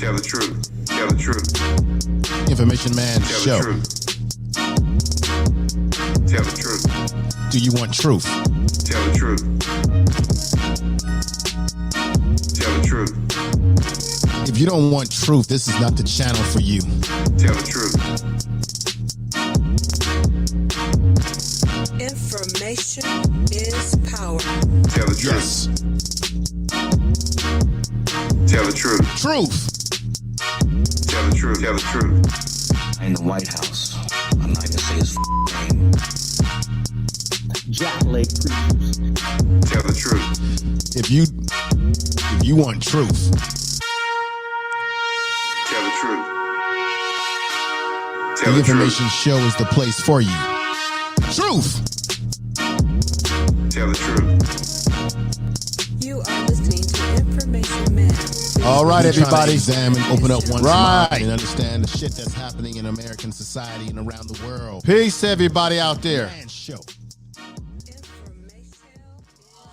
Tell the truth. Tell the truth. Information Man Tell Show. the truth. Tell the truth. Do you want truth? Tell the truth. Tell the truth. If you don't want truth, this is not the channel for you. Tell the truth. Information is power. Tell the truth. Yes. Tell the truth. Truth. Tell the truth. Tell the truth. In the White House, I'm not gonna say his name. Jack Lake Preachers. Tell the truth. If you want truth, Tell the truth. the Tell the truth. Information Show is the place for you. Truth. Tell the truth. You are listening to Information Man. All right, We're trying to everybody. examine, open up one's Right. mind and understand the shit that's happening in American society and around the world. Peace, everybody out there. Man Show. Information is power.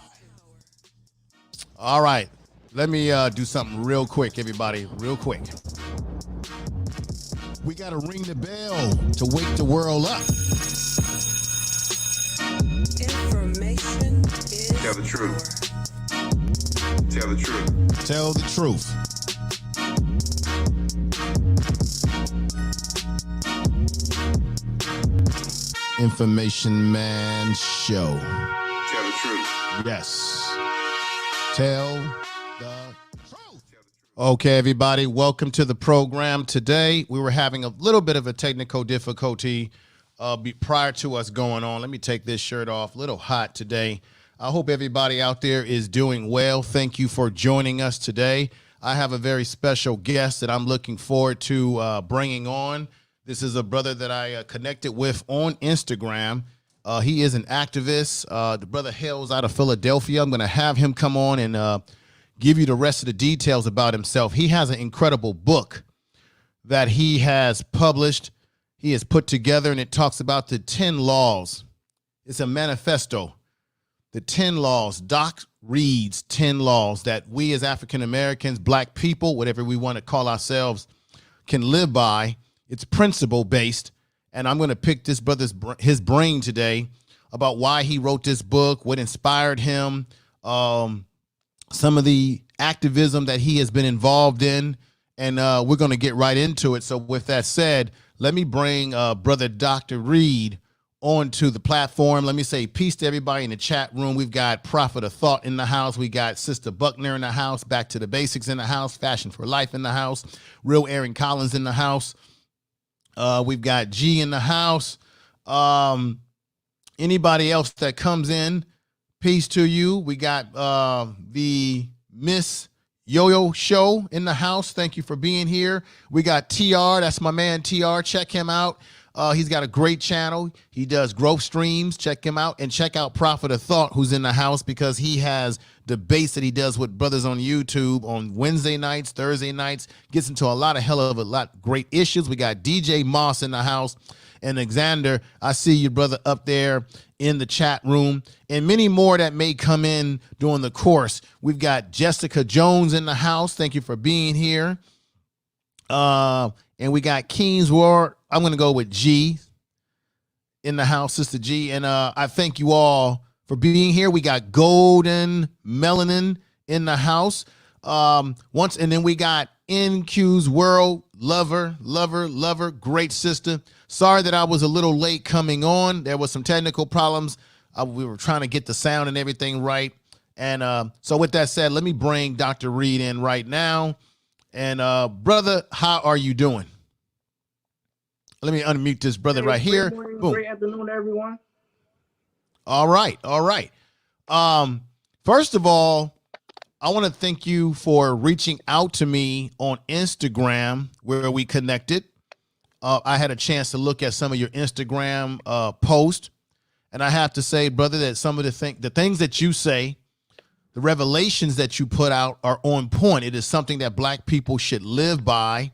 All right. Let me do something real quick, everybody. Real quick. We got to ring the bell to wake the world up. Information is Tell the truth. power. Tell the truth. Tell the truth. Information Man Show. Tell the truth. Yes. Tell the truth. Okay, everybody, welcome to the program. Today, we were having a little bit of a technical difficulty prior to us going on. Let me take this shirt off. A little hot today. I hope everybody out there is doing well. Thank you for joining us today. I have a very special guest that I'm looking forward to bringing on. This is a brother that I connected with on Instagram. He is an activist. The brother hails out of Philadelphia. I'm going to have him come on and give you the rest of the details about himself. He has an incredible book that he has published. He has put together, and it talks about the 10 laws. It's a manifesto. The 10 laws. Doc reads 10 laws that we as African Americans, black people, whatever we want to call ourselves, can live by. It's principle based, and I'm going to pick this his brain today about why he wrote this book, what inspired him, some of the activism that he has been involved in, and we're going to get right into it. So with that said, let me bring Brother Dr. Reed onto the platform. Let me say peace to everybody in the chat room. We've got Prophet of Thought in the house. We got Sister Buckner in the house. Back to the Basics in the house. Fashion for Life in the house. Real Aaron Collins in the house. We've got G in the house. Anybody else that comes in, peace to you. We got the Miss Yo-Yo Show in the house. Thank you for being here. We got TR. That's my man TR. Check him out. He's got a great channel. He does growth streams. Check him out. And check out Prophet of Thought, who's in the house, because he has debates that he does with brothers on YouTube on Wednesday nights, Thursday nights. Gets into a lot of great issues. We got DJ Moss in the house. And Alexander, I see you, brother, up there in the chat room. And many more that may come in during the course. We've got Jessica Jones in the house. Thank you for being here. And we got Keen's War. I'm going to go with G in the house, Sister G. And I thank you all for being here. We got Gold-In-Melainn in the house. And then we got NQ's World, lover, great sister. Sorry that I was a little late coming on. There was some technical problems. We were trying to get the sound and everything right. And so with that said, let me bring Dr. Reed in right now. And brother, how are you doing? Let me unmute this brother right here. Morning, boom. Great afternoon, everyone. All right. First of all, I want to thank you for reaching out to me on Instagram where we connected. I had a chance to look at some of your Instagram posts, and I have to say, brother, that some of the things that you say, the revelations that you put out are on point. It is something that black people should live by.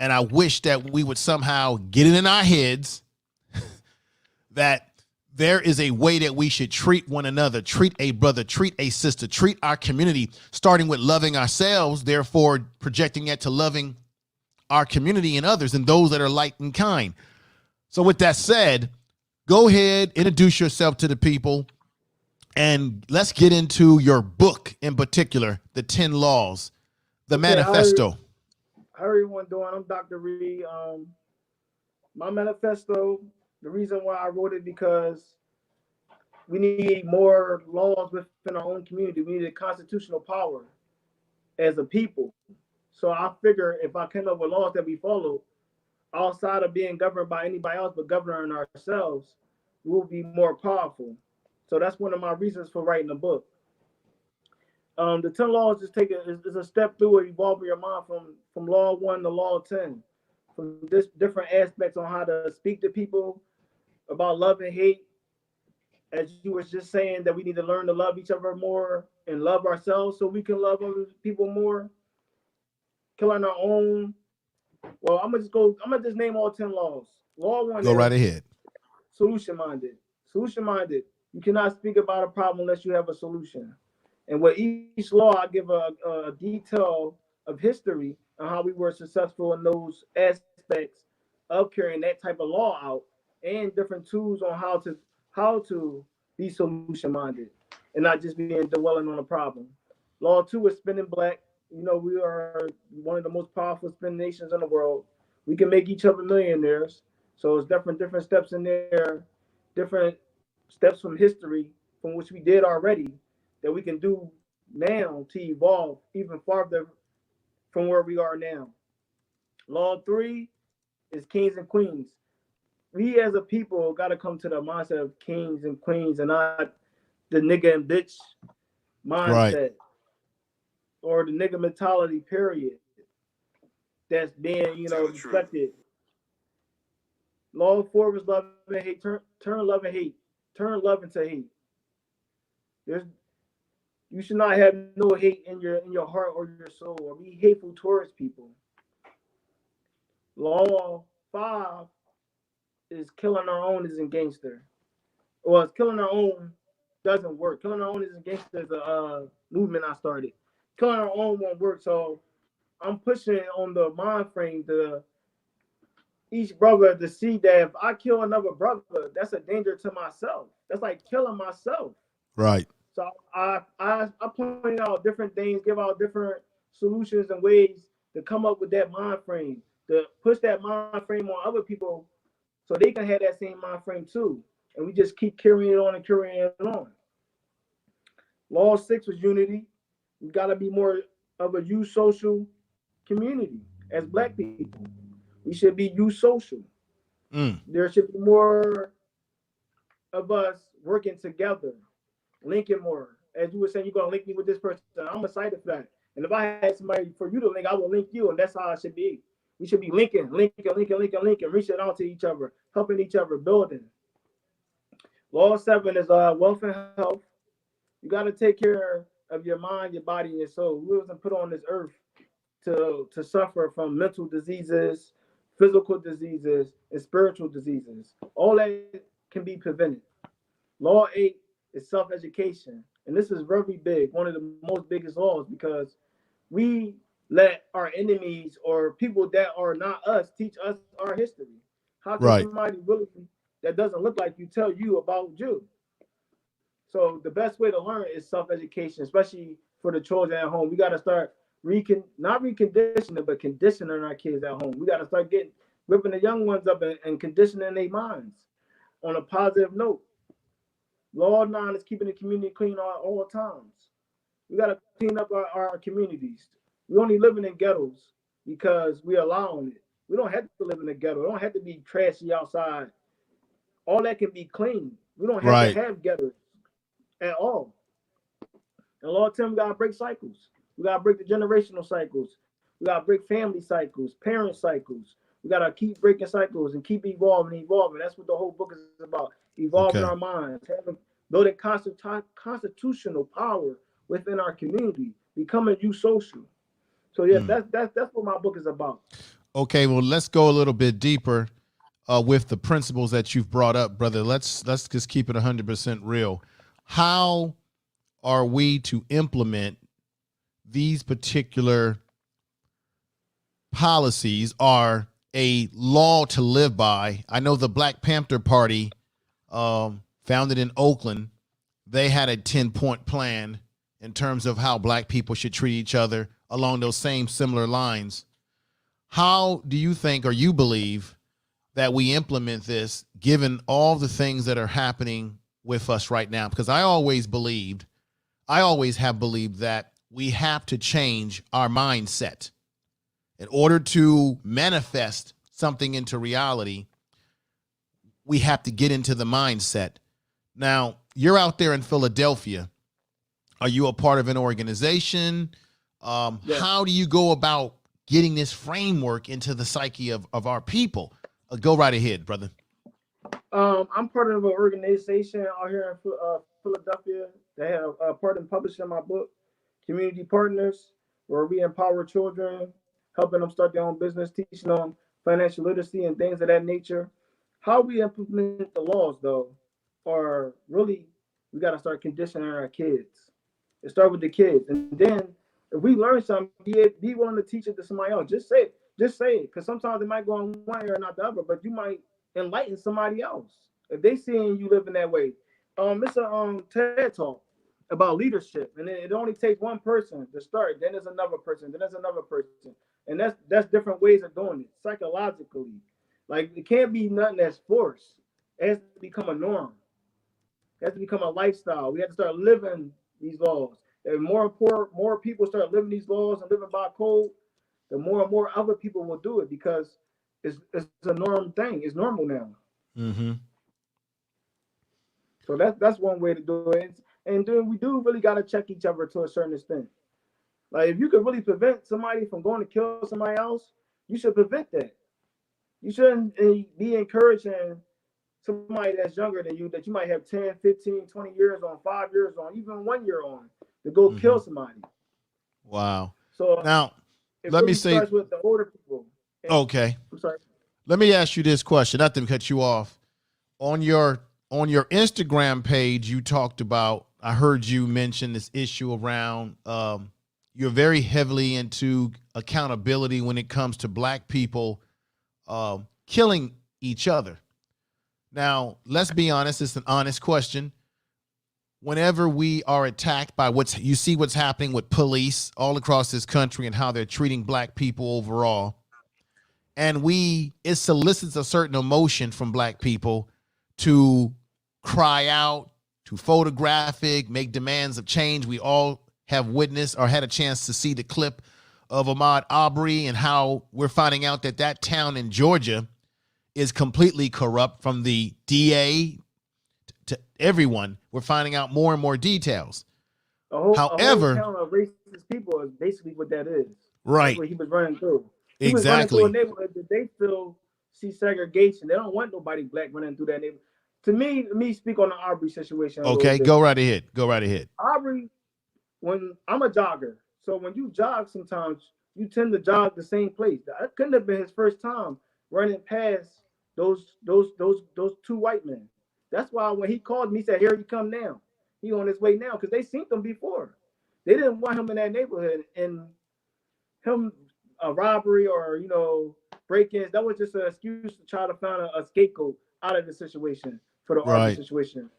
And I wish that we would somehow get it in our heads that there is a way that we should treat one another, treat a brother, treat a sister, treat our community, starting with loving ourselves, therefore projecting that to loving our community and others and those that are like and kind. So with that said, go ahead, introduce yourself to the people, and let's get into your book in particular, The 10 Laws, the manifesto. How everyone doing? I'm Dr. Reed. My manifesto, the reason why I wrote it, because we need more laws within our own community. We need a constitutional power as a people. So I figure if I came up with laws that we follow, outside of being governed by anybody else but governing ourselves, we will be more powerful. So that's one of my reasons for writing the book. The 10 laws is a step through evolving your mind from law 1 to law 10, from this different aspects on how to speak to people about love and hate. As you was just saying, that we need to learn to love each other more and love ourselves so we can love other people more. Killing our own. Well, I'm gonna just name all 10 laws. Law 1. Go right ahead. Solution minded. Solution minded. You cannot speak about a problem unless you have a solution. And with each law, I give a detail of history on how we were successful in those aspects of carrying that type of law out, and different tools on how to be solution minded and not just being dwelling on a problem. Law 2 is spinning black. You know, we are one of the most powerful spin nations in the world. We can make each other millionaires. So it's different steps in there, different steps from history from which we did already that we can do now to evolve even farther from where we are now. Law 3 is kings and queens. We as a people got to come to the mindset of kings and queens and not the nigga and bitch mindset. Right. Or the nigga mentality, period. That's being, reflected. Law 4 is love and hate. Turn love and hate. Turn love into hate. You should not have no hate in your heart or your soul, or be hateful towards people. Law 5 is killing our own isn't gangster. Well, it's killing our own doesn't work. Killing our own isn't gangster is a movement I started. Killing our own won't work. So I'm pushing on the mind frame to each brother to see that if I kill another brother, that's a danger to myself. That's like killing myself. Right. So I point out different things, give out different solutions and ways to come up with that mind frame, to push that mind frame on other people so they can have that same mind frame too. And we just keep carrying it on and carrying it on. Law 6 was unity. We got to be more of a youth social community as Black people. We should be youth social. There should be more of us working together, linking more. As you were saying, you're going to link me with this person. I'm excited for that. And if I had somebody for you to link, I will link you. And that's how it should be. We should be linking, reaching out to each other, helping each other, building. Law 7 is wealth and health. You got to take care of your mind, your body, and your soul. We wasn't put on this earth to suffer from mental diseases, physical diseases, and spiritual diseases. All that can be prevented. Law 8 is self-education. And this is very big, one of the most biggest laws, because we let our enemies or people that are not us teach us our history. How can somebody really that doesn't look like you tell you about you? So the best way to learn is self-education, especially for the children at home. We got to start not reconditioning, but conditioning our kids at home. We got to start whipping the young ones up and conditioning their minds on a positive note. Law 9 is keeping the community clean all times. We got to clean up our communities. We only living in ghettos because we allowing it. We don't have to live in a ghetto. We don't have to be trashy outside. All that can be clean. We don't have to have ghettos at all. And Law 10, we got to break cycles. We got to break the generational cycles. We got to break family cycles, parent cycles. We got to keep breaking cycles and keep evolving. That's what the whole book is about. Evolving our minds, building constitutional power within our community, becoming youth social. So yeah, that's what my book is about. Okay, well, let's go a little bit deeper. with the principles that you've brought up, brother. Let's just keep it 100% real. How are we to implement these particular policies are a law to live by? I know the Black Panther Party, founded in Oakland, they had a 10-point plan in terms of how black people should treat each other along those same similar lines. How do you think, or you believe, that we implement this given all the things that are happening with us right now? Because I always have believed that we have to change our mindset in order to manifest something into reality. We have to get into the mindset. Now, you're out there in Philadelphia. Are you a part of an organization? Yes. How do you go about getting this framework into the psyche of our people? Go right ahead, brother. I'm part of an organization out here in Philadelphia. They have a part in publishing my book, Community Partners, where we empower children, helping them start their own business, teaching them financial literacy and things of that nature. How we implement the laws, though, are really, we got to start conditioning our kids. It starts with the kids. And then if we learn something, be willing to teach it to somebody else. Just say it. Just say it. Because sometimes it might go on one ear and not the other, but you might enlighten somebody else if they seeing you living that way. It's a TED Talk about leadership, and it only takes one person to start. Then there's another person. Then there's another person, and that's different ways of doing it psychologically. Like, it can't be nothing that's forced. It has to become a norm. It has to become a lifestyle. We have to start living these laws. And more people start living these laws and living by code, the more and more other people will do it, because it's a norm thing. It's normal now. Mm-hmm. So that's one way to do it. And then we do really got to check each other to a certain extent. Like, if you could really prevent somebody from going to kill somebody else, you should prevent that. You shouldn't be encouraging somebody that's younger than you, that you might have 10, 15, 20 years on, 5 years on, even 1 year on, to go kill somebody. Wow. So now, it let really me say, starts with the older people. And, okay. I'm sorry. Let me ask you this question, not to cut you off. On your Instagram page, you talked about, I heard you mention this issue around, you're very heavily into accountability when it comes to black people killing each other. Now, let's be honest. It's an honest question. Whenever we are attacked by you see what's happening with police all across this country and how they're treating black people overall, and it solicits a certain emotion from black people to cry out, to photographic, make demands of change. We all have witnessed or had a chance to see the clip of Ahmaud Arbery and how we're finding out that town in Georgia is completely corrupt, from the DA to everyone. We're finding out more and more details. However, a whole town of racist people is basically what that is. Right. That's what he was running through. He Exactly. was running through a neighborhood that they still see segregation. They don't want nobody black running through that neighborhood. To me, speak on the Arbery situation. Okay, go right ahead. Go right ahead. Arbery, when I'm a jogger, so when you jog, sometimes you tend to jog the same place. That couldn't have been his first time running past those two white men. That's why when he called me, he said, "Here he come now. He on his way now," because they seen him before. They didn't want him in that neighborhood, and him a robbery or break-ins. That was just an excuse to try to find a scapegoat out of the situation for the Arbery situation.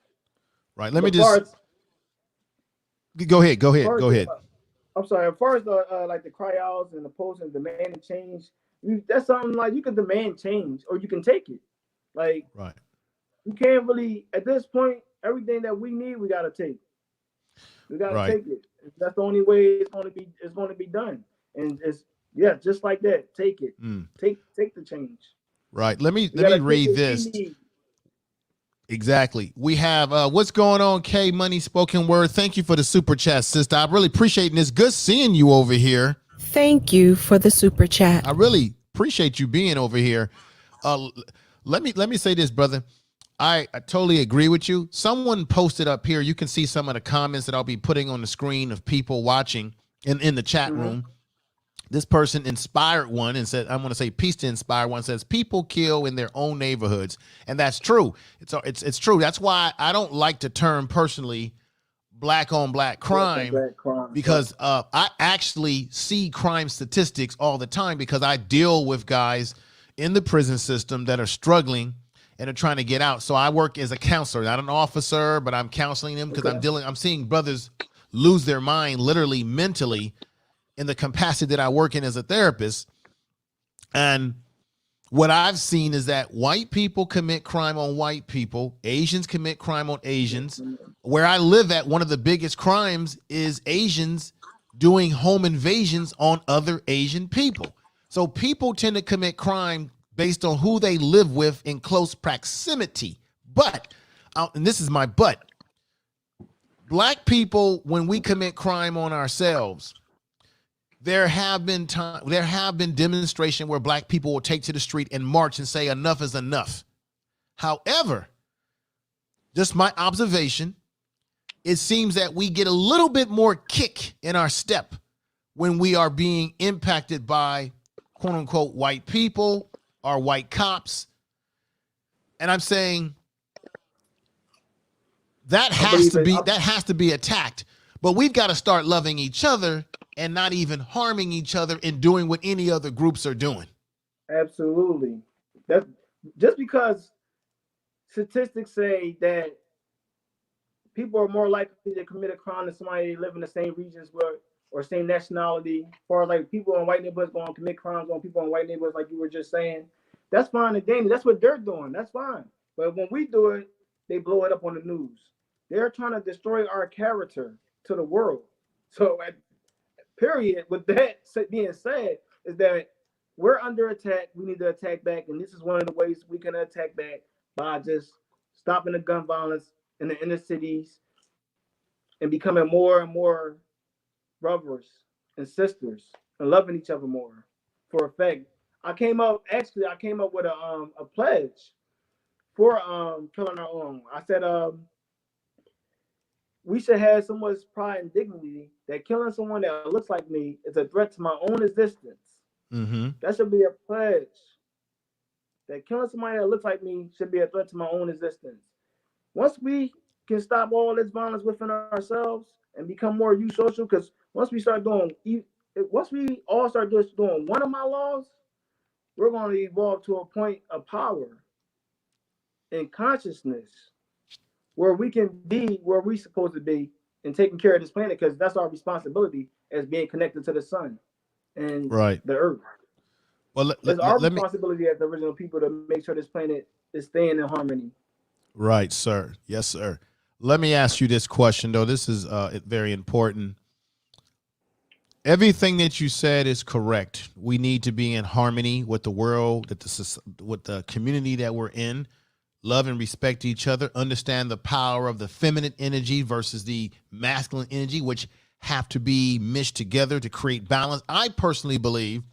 Right. Let me just go ahead. Go ahead. I'm sorry. As far as like the cry outs and the posts and demanding change, that's something like you can demand change or you can take it. Like, right. You can't really, at this point, everything that we need, we gotta take. We gotta take it. That's the only way it's gonna be done. And it's just like that. Take it. Take the change. Right. Let me read this. Exactly. We have what's going on, K Money Spoken Word. Thank you for the super chat, sister. I really appreciate it. It's good seeing you over here. Thank you for the super chat. I really appreciate you being over here. Let me say this, brother. I totally agree with you. Someone posted up here. You can see some of the comments that I'll be putting on the screen of people watching in the chat room. This person inspired one and said, I'm going to say peace to inspire one, says people kill in their own neighborhoods. And that's true. It's true. That's why I don't like the term personally black on black crime, because I actually see crime statistics all the time because I deal with guys in the prison system that are struggling and are trying to get out. So I work as a counselor, not an officer, but I'm counseling them because I'm seeing brothers lose their mind literally mentally in the capacity that I work in as a therapist. And what I've seen is that white people commit crime on white people, Asians commit crime on Asians. Where I live at, one of the biggest crimes is Asians doing home invasions on other Asian people. So people tend to commit crime based on who they live with in close proximity. But, and this is my but, black people, when we commit crime on ourselves, there have been demonstration where black people will take to the street and march and say enough is enough. However, just my observation, it seems that we get a little bit more kick in our step when we are being impacted by quote unquote white people or white cops. And I'm saying that has to be attacked, but we've got to start loving each other and not even harming each other and doing what any other groups are doing. Absolutely. That just because statistics say that people are more likely to commit a crime than somebody that live in the same regions or same nationality, or like people in white neighborhoods going to commit crimes on people in white neighborhoods, like you were just saying, that's fine and dangerous. That's what they're doing. That's fine. But when we do it, they blow it up on the news. They're trying to destroy our character to the world. So period, with that being said, is that we're under attack. We need to attack back. And this is one of the ways we can attack back, by just stopping the gun violence in the inner cities and becoming more and more brothers and sisters and loving each other more. For a fact, I came up with a pledge for killing our own. I said we should have so much pride and dignity that killing someone that looks like me is a threat to my own existence. Mm-hmm. That should be a pledge. That killing somebody that looks like me should be a threat to my own existence. Once we can stop all this violence within ourselves and become more social, because once we all start just doing one of my laws, we're going to evolve to a point of power and consciousness where we can be where we're supposed to be and taking care of this planet, because that's our responsibility as being connected to the sun and the earth. Well, it's our responsibility as the original people to make sure this planet is staying in harmony. Right, sir. Yes, sir. Let me ask you this question, though. This is very important. Everything that you said is correct. We need to be in harmony with the world, with the community that we're in. Love and respect each other. Understand the power of the feminine energy versus the masculine energy, which have to be meshed together to create balance. I personally believe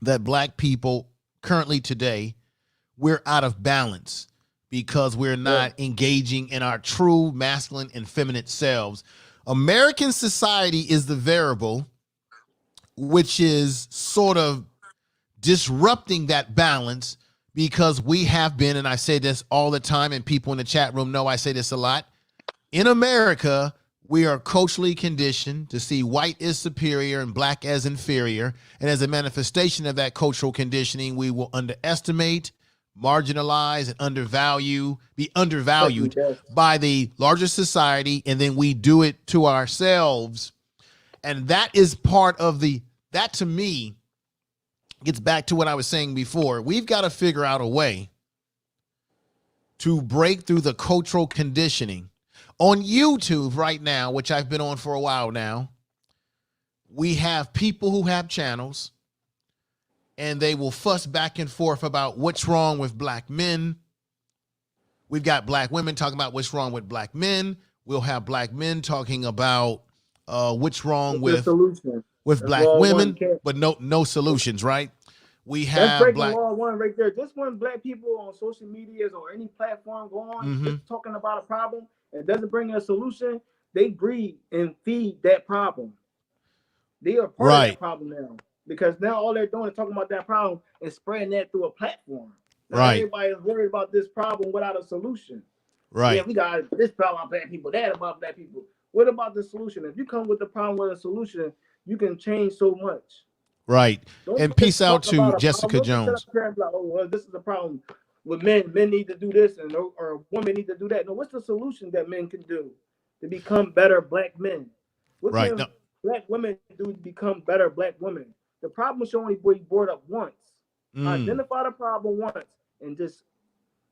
that black people currently today, we're out of balance because we're not engaging in our true masculine and feminine selves. American society is the variable which is sort of disrupting that balance, because we have been, and I say this all the time, and people in the chat room know I say this a lot, in America, we are culturally conditioned to see white as superior and black as inferior. And as a manifestation of that cultural conditioning, we will underestimate, marginalize, and be undervalued by the larger society. And then we do it to ourselves. And that is part of that to me gets back to what I was saying before. We've got to figure out a way to break through the cultural conditioning. On YouTube right now, which I've been on for a while now, we have people who have channels and they will fuss back and forth about what's wrong with black men. We've got black women talking about what's wrong with black men. We'll have black men talking about what's wrong with black women, but no solutions, right? We have that's breaking law one right there. Just when black people on social medias or any platform go on just talking about a problem and doesn't bring a solution, they breed and feed that problem. They are part of that problem now. because now all they're doing is talking about that problem and spreading that through a platform. Now Right. everybody is worried about this problem without a solution. Right. Yeah, we got this problem about black people, that about black people. What about the solution? If you come with the problem with a solution, you can change so much. Right. Don't And just peace out talk to about a Jessica problem. Don't Jones. just sit up here and be like, oh, well, this is the problem with men. Men need to do this, and or women need to do that. No, what's the solution that men can do to become better black men? What Right. can No. black women do to become better black women? The problem should only be brought up once. Identify the problem once, and just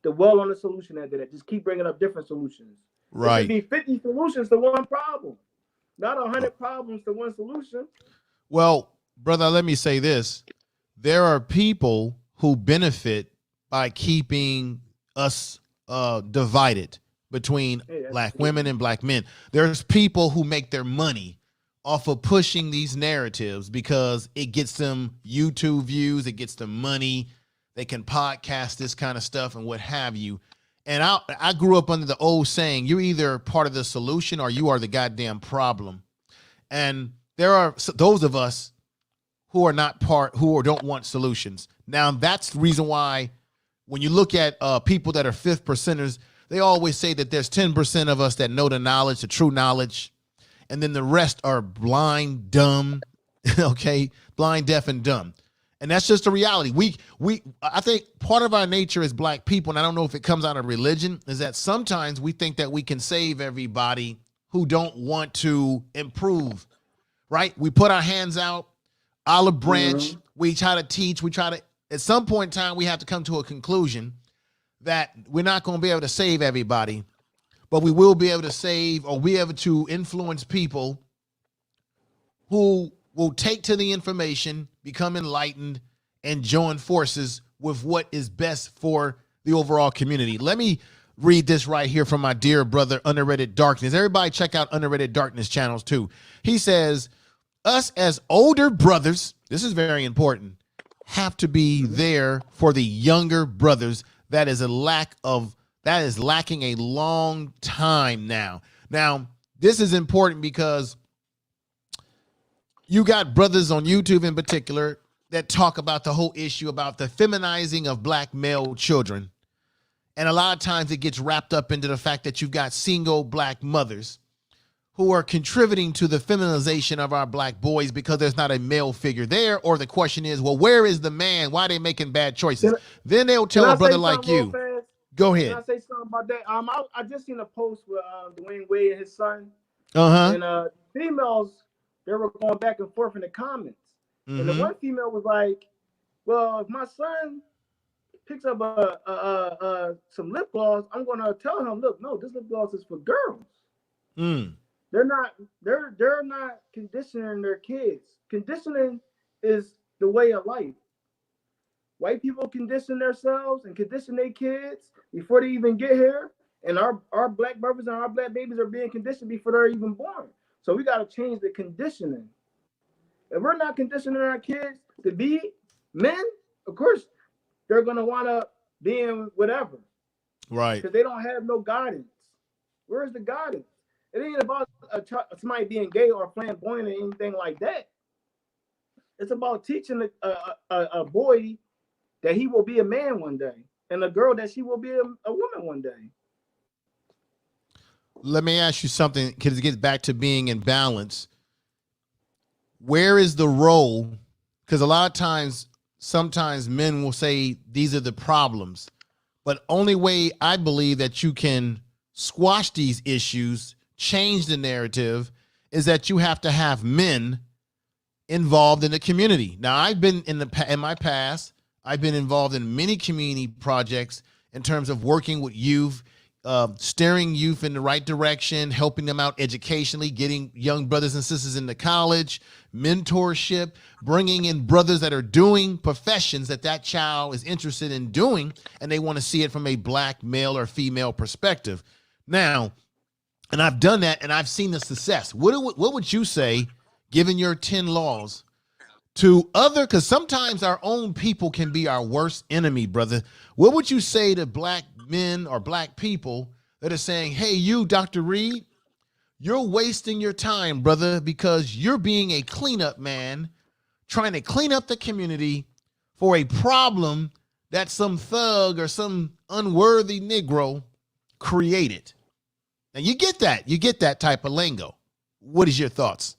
dwell on the solution after that. Just keep bringing up different solutions. It Right. should be 50 solutions to one problem, not 100 problems to one solution. Well, brother, let me say this. There are people who benefit by keeping us divided between black women and black men. There's people who make their money off of pushing these narratives because it gets them YouTube views, it gets them money. They can podcast this kind of stuff and what have you. And I grew up under the old saying, you're either part of the solution or you are the goddamn problem. And there are those of us who are not who don't want solutions. Now, that's the reason why when you look at people that are fifth percenters, they always say that there's 10% of us that know the knowledge, the true knowledge, and then the rest are blind, dumb, okay, blind, deaf, and dumb. And that's just the reality. I think part of our nature as black people, and I don't know if it comes out of religion, is that sometimes we think that we can save everybody who don't want to improve, right? We put our hands out, olive branch, we try to teach, at some point in time, we have to come to a conclusion that we're not going to be able to save everybody, but we will be able to save or be able to influence people who will take to the information, become enlightened, and join forces with what is best for the overall community. Let me read this right here from my dear brother, Underateded Darkness. Everybody check out Underateded Darkness channels too. He says, us as older brothers, this is very important, have to be there for the younger brothers that is lacking a long time now. Now, this is important because you got brothers on YouTube in particular that talk about the whole issue about the feminizing of black male children. And a lot of times it gets wrapped up into the fact that you've got single black mothers who are contributing to the feminization of our black boys because there's not a male figure there. Or the question is, well, where is the man? Why are they making bad choices? Then they'll tell a brother like you. Go ahead. Can I say something about that? I just seen a post with Dwayne Wade and his son. And females, they were going back and forth in the comments. And the one female was like, well, if my son picks up some lip gloss, I'm going to tell him, look, no, this lip gloss is for girls. They're not conditioning their kids. Conditioning is the way of life. White people condition themselves and condition their kids before they even get here. And our black brothers and our black babies are being conditioned before they're even born. So we got to change the conditioning. If we're not conditioning our kids to be men, of course, they're going to want to be in whatever. Right. Because they don't have no guidance. Where's the guidance? It ain't about somebody being gay or flamboyant or anything like that. It's about teaching a boy that he will be a man one day, and a girl that she will be a woman one day. Let me ask you something, because it gets back to being in balance. Where is the role? Because a lot of times, sometimes men will say these are the problems, but only way I believe that you can squash these issues, change the narrative, is that you have to have men involved in the community. Now, I've been in my past, I've been involved in many community projects in terms of working with youth, steering youth in the right direction, helping them out educationally, getting young brothers and sisters into college, mentorship, bringing in brothers that are doing professions that child is interested in doing, and they want to see it from a black male or female perspective. Now, and I've done that, and I've seen the success. What would you say, given your 10 laws, to because sometimes our own people can be our worst enemy, brother. What would you say to black men or black people that are saying, hey, you, Dr. Reed, you're wasting your time, brother, because you're being a cleanup man trying to clean up the community for a problem that some thug or some unworthy Negro created. And you get that type of lingo. What is your thoughts?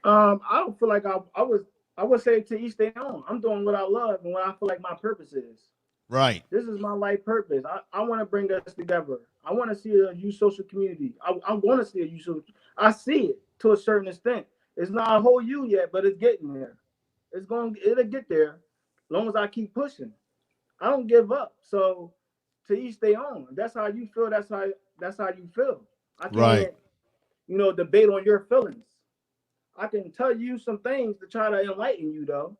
I don't feel like I would say to each their own. I'm doing what I love and what I feel like my purpose is. Right. This is my life purpose. I want to bring us together. I want to see a youth social community. I want to see a youth social. I see it to a certain extent. It's not a whole you yet, but it's getting there. It'll get there as long as I keep pushing. I don't give up. So to each their own. That's how you feel. That's how you feel. I can't, right. Debate on your feelings. I can tell you some things to try to enlighten you, though.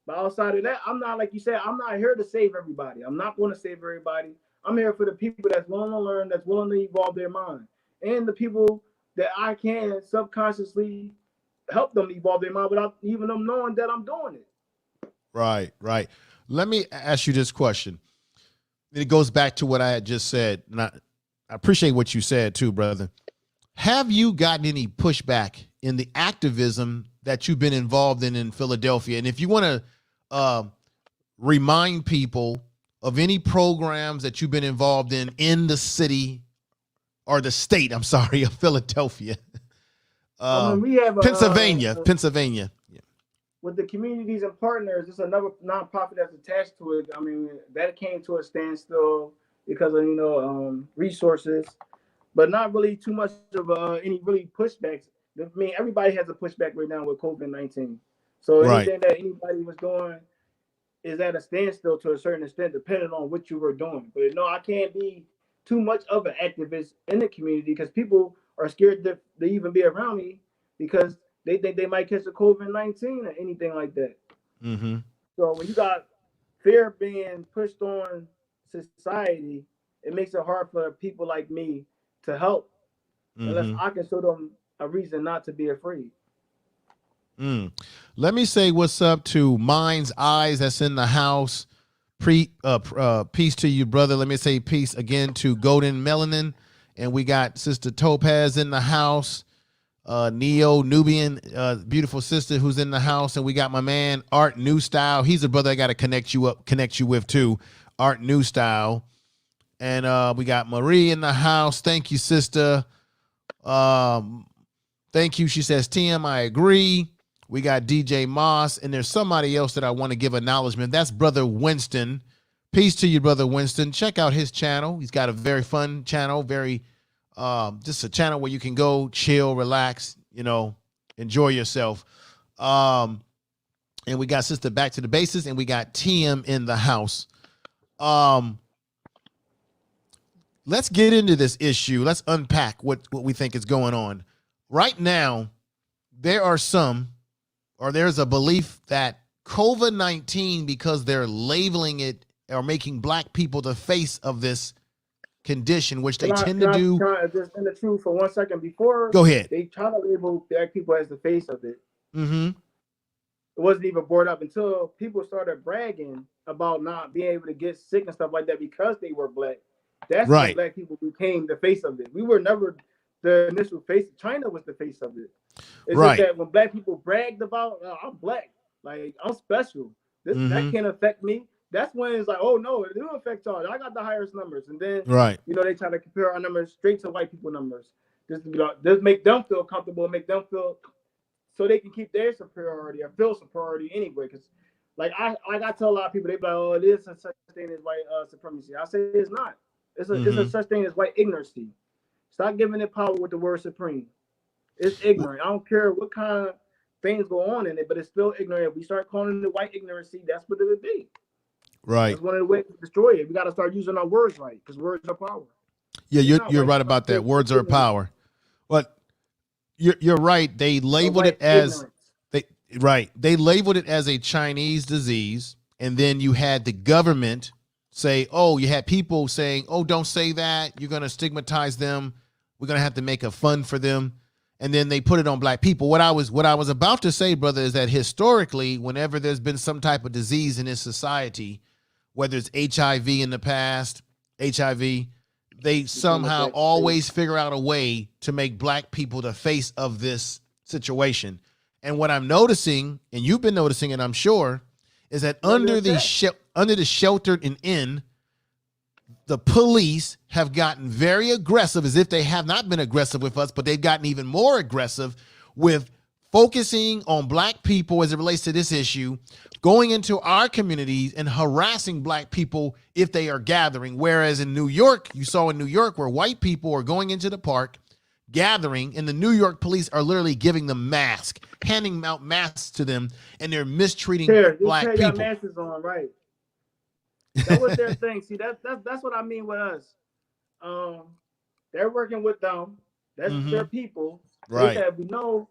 But outside of that, I'm not, like you said, I'm not here to save everybody. I'm not going to save everybody. I'm here for the people that's willing to learn, that's willing to evolve their mind, and the people that I can subconsciously help them evolve their mind without even them knowing that I'm doing it. Right, right. Let me ask you this question. It goes back to what I had just said, and I appreciate what you said too, brother. Have you gotten any pushback in the activism that you've been involved in Philadelphia? And if you want to remind people of any programs that you've been involved in the city or the state, I'm sorry, of Philadelphia. We have Pennsylvania. Yeah. With the communities and partners, it's another nonprofit that's attached to it. I mean, that came to a standstill because of resources, but not really too much of any really pushbacks. I mean, everybody has a pushback right now with COVID-19. So anything that anybody was doing is at a standstill to a certain extent, depending on what you were doing. But no, I can't be too much of an activist in the community because people are scared to even be around me because they think they might catch a COVID-19 or anything like that. Mm-hmm. So when you got fear being pushed on society, it makes it hard for people like me to help unless I can show them a reason not to be afraid. Let me say what's up to Mind's Eyes that's in the house. Peace to you, brother. Let me say peace again to Gold-In-Melainn. And we got Sister Topaz in the house. Neo Nubian, beautiful sister who's in the house. And we got my man Art New Style. He's a brother I got to connect you with too. Art New Style. And we got Marie in the house. Thank you, sister. Thank you. She says, TM, I agree. We got DJ Moss, and there's somebody else that I want to give acknowledgement. That's Brother Winston. Peace to you, Brother Winston. Check out his channel. He's got a very fun channel, just a channel where you can go chill, relax, enjoy yourself. And we got Sister Back to the Bases, and we got TM in the house. Let's get into this issue. Let's unpack what we think is going on. Right now, there's a belief that COVID-19, because they're labeling it or making black people the face of this condition, which they tend to do. Just in the truth for 1 second before. Go ahead. They try to label black people as the face of it. Mm-hmm. It wasn't even brought up until people started bragging about not being able to get sick and stuff like that because they were black. That's right. when black people became the face of it. We were never the initial face. China was the face of it. It's right. just that when black people bragged about, I'm black, like I'm special. That can't affect me. That's when it's like, oh no, it do affect y'all. I got the highest numbers, and then they try to compare our numbers straight to white people numbers. Just make them feel comfortable, make them feel so they can keep their superiority or feel superiority anyway. Because like I tell a lot of people, they be like, oh, it is a such thing as white supremacy. I say it's not. It's a such thing as white ignorancy. Stop giving it power with the word supreme. It's ignorant. I don't care what kind of things go on in it, but it's still ignorant. If we start calling it white ignorancy, that's what it would be. Right. That's one of the ways to destroy it. We got to start using our words right, because words are power. Yeah, you're right about that. Words are power. But you're right. They labeled it as they labeled it as a Chinese disease, and then you had the government say, oh, you had people saying, oh, don't say that. You're going to stigmatize them. We're going to have to make a fund for them. And then they put it on black people. What I was about to say, brother, is that historically, whenever there's been some type of disease in this society, whether it's HIV in the past, they somehow always figure out a way to make black people the face of this situation. And what I'm noticing, and you've been noticing it, I'm sure, is that under the sheltered and in, the police have gotten very aggressive, as if they have not been aggressive with us, but they've gotten even more aggressive with focusing on black people as it relates to this issue, going into our communities and harassing black people if they are gathering. Whereas in New York, you saw in New York where white people are going into the park, gathering, and the New York police are literally giving them masks, handing out masks to them, and they're mistreating black people. Your masks on, right? That was their thing. See, that's what I mean with us. They're working with them. That's their people. Right. They said, we know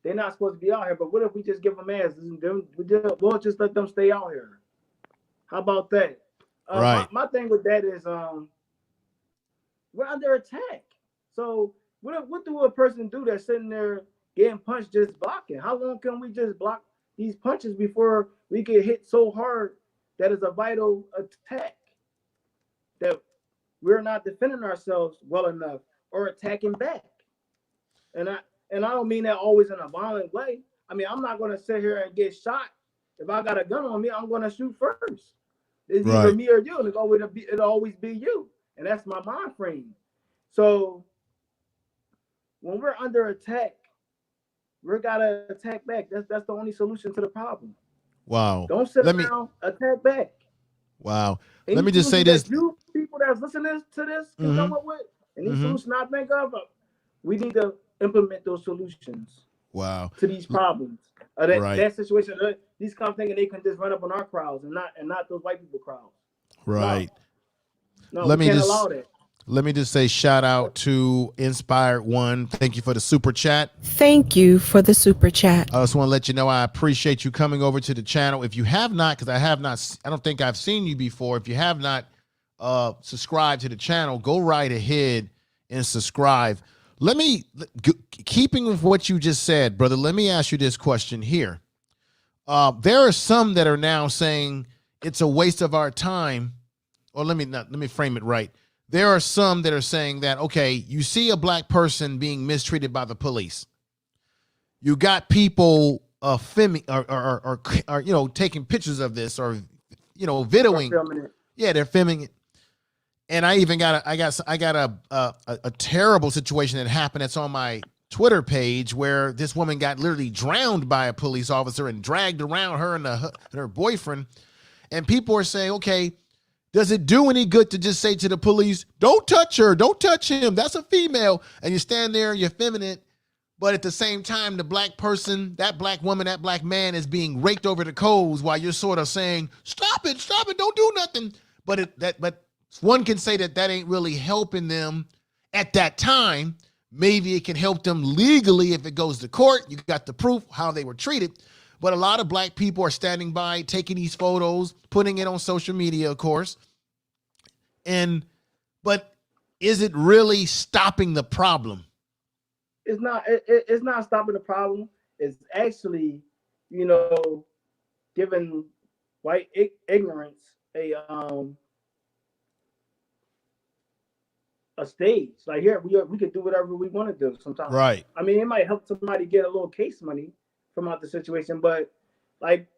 they're not supposed to be out here, but what if we just give them masks? We'll just let them stay out here. How about that? Right. My thing with that is we're under attack. So what do a person do that's sitting there getting punched just blocking? How long can we just block these punches before we get hit so hard that is a vital attack, that we're not defending ourselves well enough or attacking back? And I don't mean that always in a violent way. I mean, I'm not going to sit here and get shot. If I got a gun on me, I'm going to shoot first. It's either me or you, and it'll always be you. And that's my mind frame. So when we're under attack, we got to attack back. That's the only solution to the problem. Wow. Don't sit around, attack back. Wow. Any Let me just say this. You people that's listening to this can come up with any solution I think of, we need to implement those solutions. Wow. To these problems. That situation, these cops thinking they can just run up on our crowds and not those white people crowds. Right. No, we can't allow that. Let me just say shout out to Inspired One. Thank you for the super chat. Thank you for the super chat. I just want to let you know I appreciate you coming over to the channel. If you have not, because I don't think I've seen you before. If you have not subscribed to the channel, go right ahead and subscribe. Keeping with what you just said, brother, let me ask you this question here. There are some that are now saying it's a waste of our time, or let me frame it right. There are some that are saying that, okay, you see a black person being mistreated by the police. You got people filming or taking pictures of this, or videoing. Yeah, they're filming it. And I even got a terrible situation that happened that's on my Twitter page, where this woman got literally drowned by a police officer and dragged around, her and her boyfriend. And people are saying, okay, does it do any good to just say to the police, don't touch her, don't touch him, that's a female, and you stand there, you're feminine, but at the same time, the black person, that black woman, that black man is being raked over the coals while you're sort of saying, stop it, don't do nothing. But one can say that ain't really helping them at that time. Maybe it can help them legally if it goes to court. You got the proof how they were treated. But a lot of black people are standing by, taking these photos, putting it on social media, of course. But is it really stopping the problem? It's not. It's not stopping the problem. It's actually, giving white ignorance a stage. Like, here, we could do whatever we want to do sometimes. Right. I mean, it might help somebody get a little case money from out the situation, but like,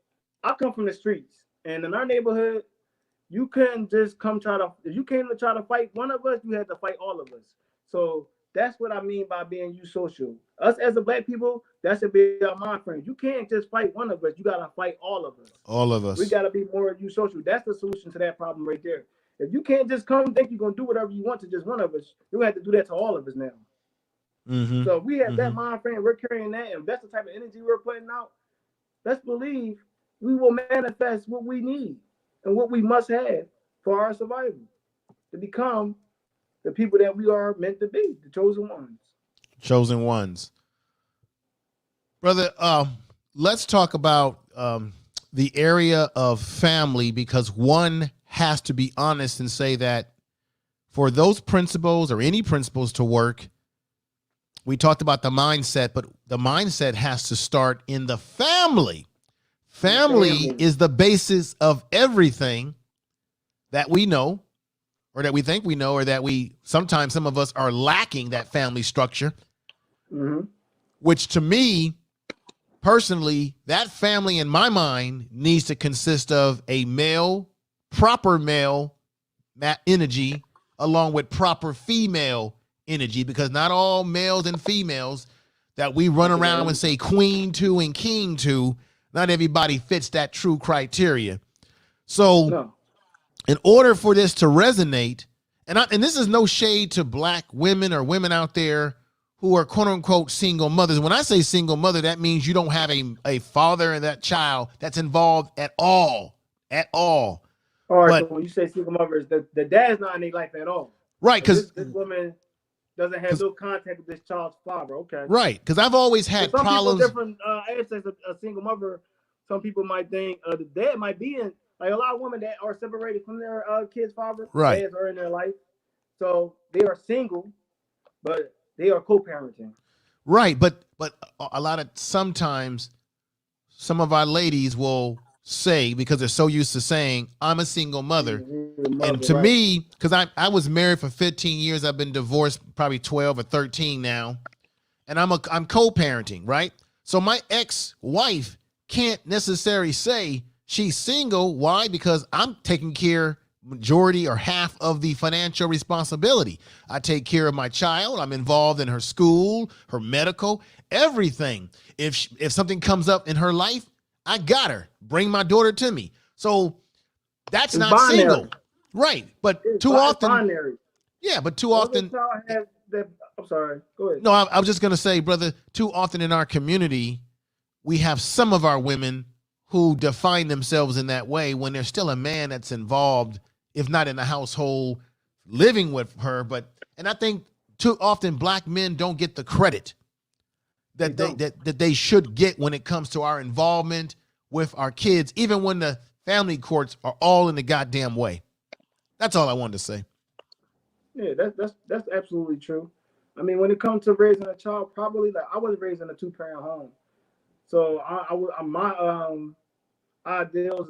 I come from the streets, and in our neighborhood, you couldn't just if you came to try to fight one of us, you had to fight all of us. So that's what I mean by being eusocial. Us as a black people, that should be our mind frame. You can't just fight one of us, you gotta fight all of us. All of us. We gotta be more eusocial. That's the solution to that problem right there. If you can't just come think you're gonna do whatever you want to just one of us, you have to do that to all of us now. So if we have that mind frame, we're carrying that, and that's the type of energy we're putting out, let's believe we will manifest what we need and what we must have for our survival, to become the people that we are meant to be, the chosen ones. Chosen ones. Brother, let's talk about the area of family, because one has to be honest and say that for those principles or any principles to work, we talked about the mindset, but the mindset has to start in the family. Family is the basis of everything that we know, or that we think we know, or that sometimes some of us are lacking that family structure, which to me personally, that family in my mind needs to consist of a male, proper male energy, along with proper female energy, because not all males and females that we run around and say queen to and king to, not everybody fits that true criteria. So No. in order for this to resonate, and this is no shade to black women or women out there who are quote unquote single mothers. When I say single mother, that means you don't have a father and that child that's involved at all. All right. So when you say single mothers, the dad's not in their life at all. Right. Because this woman doesn't have no contact with this child's father. Okay. Right. Because I've always had some problems. People, different aspects of a single mother. Some people might think the dad might be in, like a lot of women that are separated from their kid's father. Right. Dads are in their life. So they are single, but they are co-parenting. Right. But sometimes some of our ladies will say, because they're so used to saying, I'm a single mother. And to me, because I was married for 15 years, I've been divorced probably 12 or 13 now. And I'm co-parenting, right? So my ex-wife can't necessarily say she's single. Why? Because I'm taking care majority or half of the financial responsibility. I take care of my child. I'm involved in her school, her medical, everything. If something comes up in her life, I got her. Bring my daughter to me. So that's not binary. Single. Right. But too often. Binary. Yeah, but too often. I'm sorry. Go ahead. No, I was just going to say, brother, too often in our community, we have some of our women who define themselves in that way when there's still a man that's involved, if not in the household, living with her. And I think too often black men don't get the credit that they should get when it comes to our involvement with our kids, even when the family courts are all in the goddamn way. That's all I wanted to say. Yeah, that's absolutely true. I mean, when it comes to raising a child, probably like I was raised in a 2-parent home, so my ideals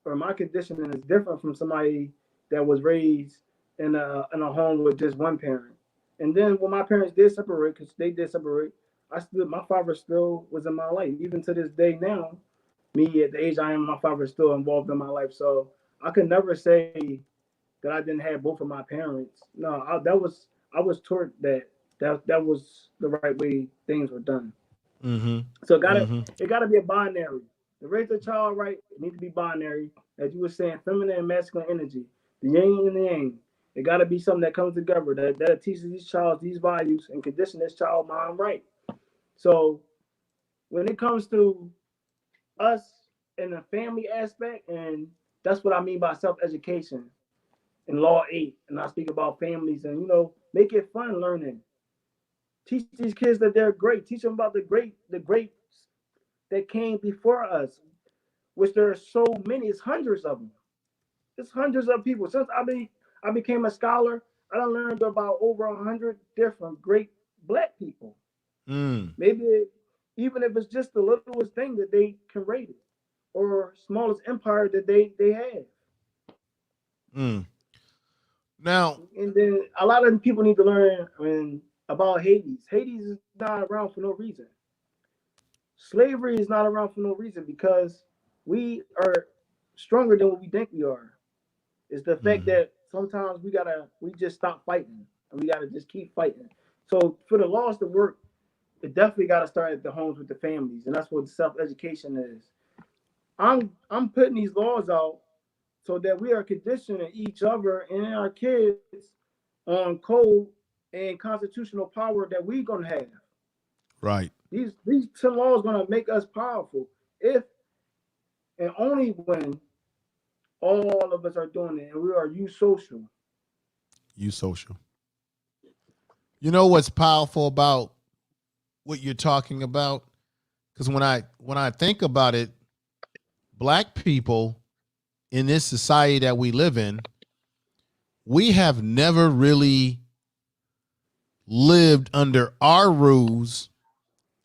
or my conditioning is different from somebody that was raised in a home with just one parent. And then when my parents did separate, because they did separate, my father still was in my life. Even to this day now, me at the age I am, my father is still involved in my life. So I could never say that I didn't have both of my parents. No, I was taught that was the right way things were done. Mm-hmm. So it gotta be a binary. To raise a child right, it needs to be binary. As you were saying, feminine and masculine energy, the yin and the yang. It gotta be something that comes together that teaches these child these values and condition this child mind right. So when it comes to us in the family aspect, and that's what I mean by self-education in Law 8, and I speak about families and make it fun learning. Teach these kids that they're great. Teach them about the greats that came before us, which there are so many. It's hundreds of them. It's hundreds of people. Since I became a scholar, I done learned about over 100 different great black people. Maybe even if it's just the littlest thing that they created or smallest empire that they had. Now, and then a lot of people need to learn about Hades. Hades is not around for no reason. Slavery is not around for no reason because we are stronger than what we think we are. It's the fact that sometimes we just stop fighting and we gotta just keep fighting. So for the laws to work, it definitely gotta start at the homes with the families, and that's what self-education is. I'm putting these laws out so that we are conditioning each other and our kids on code and constitutional power that we're gonna have. Right. These 10 laws gonna make us powerful if and only when all of us are doing it, and we are social. social. You know what's powerful about what you're talking about? Because when I think about it, black people in this society that we live in, we have never really lived under our rules,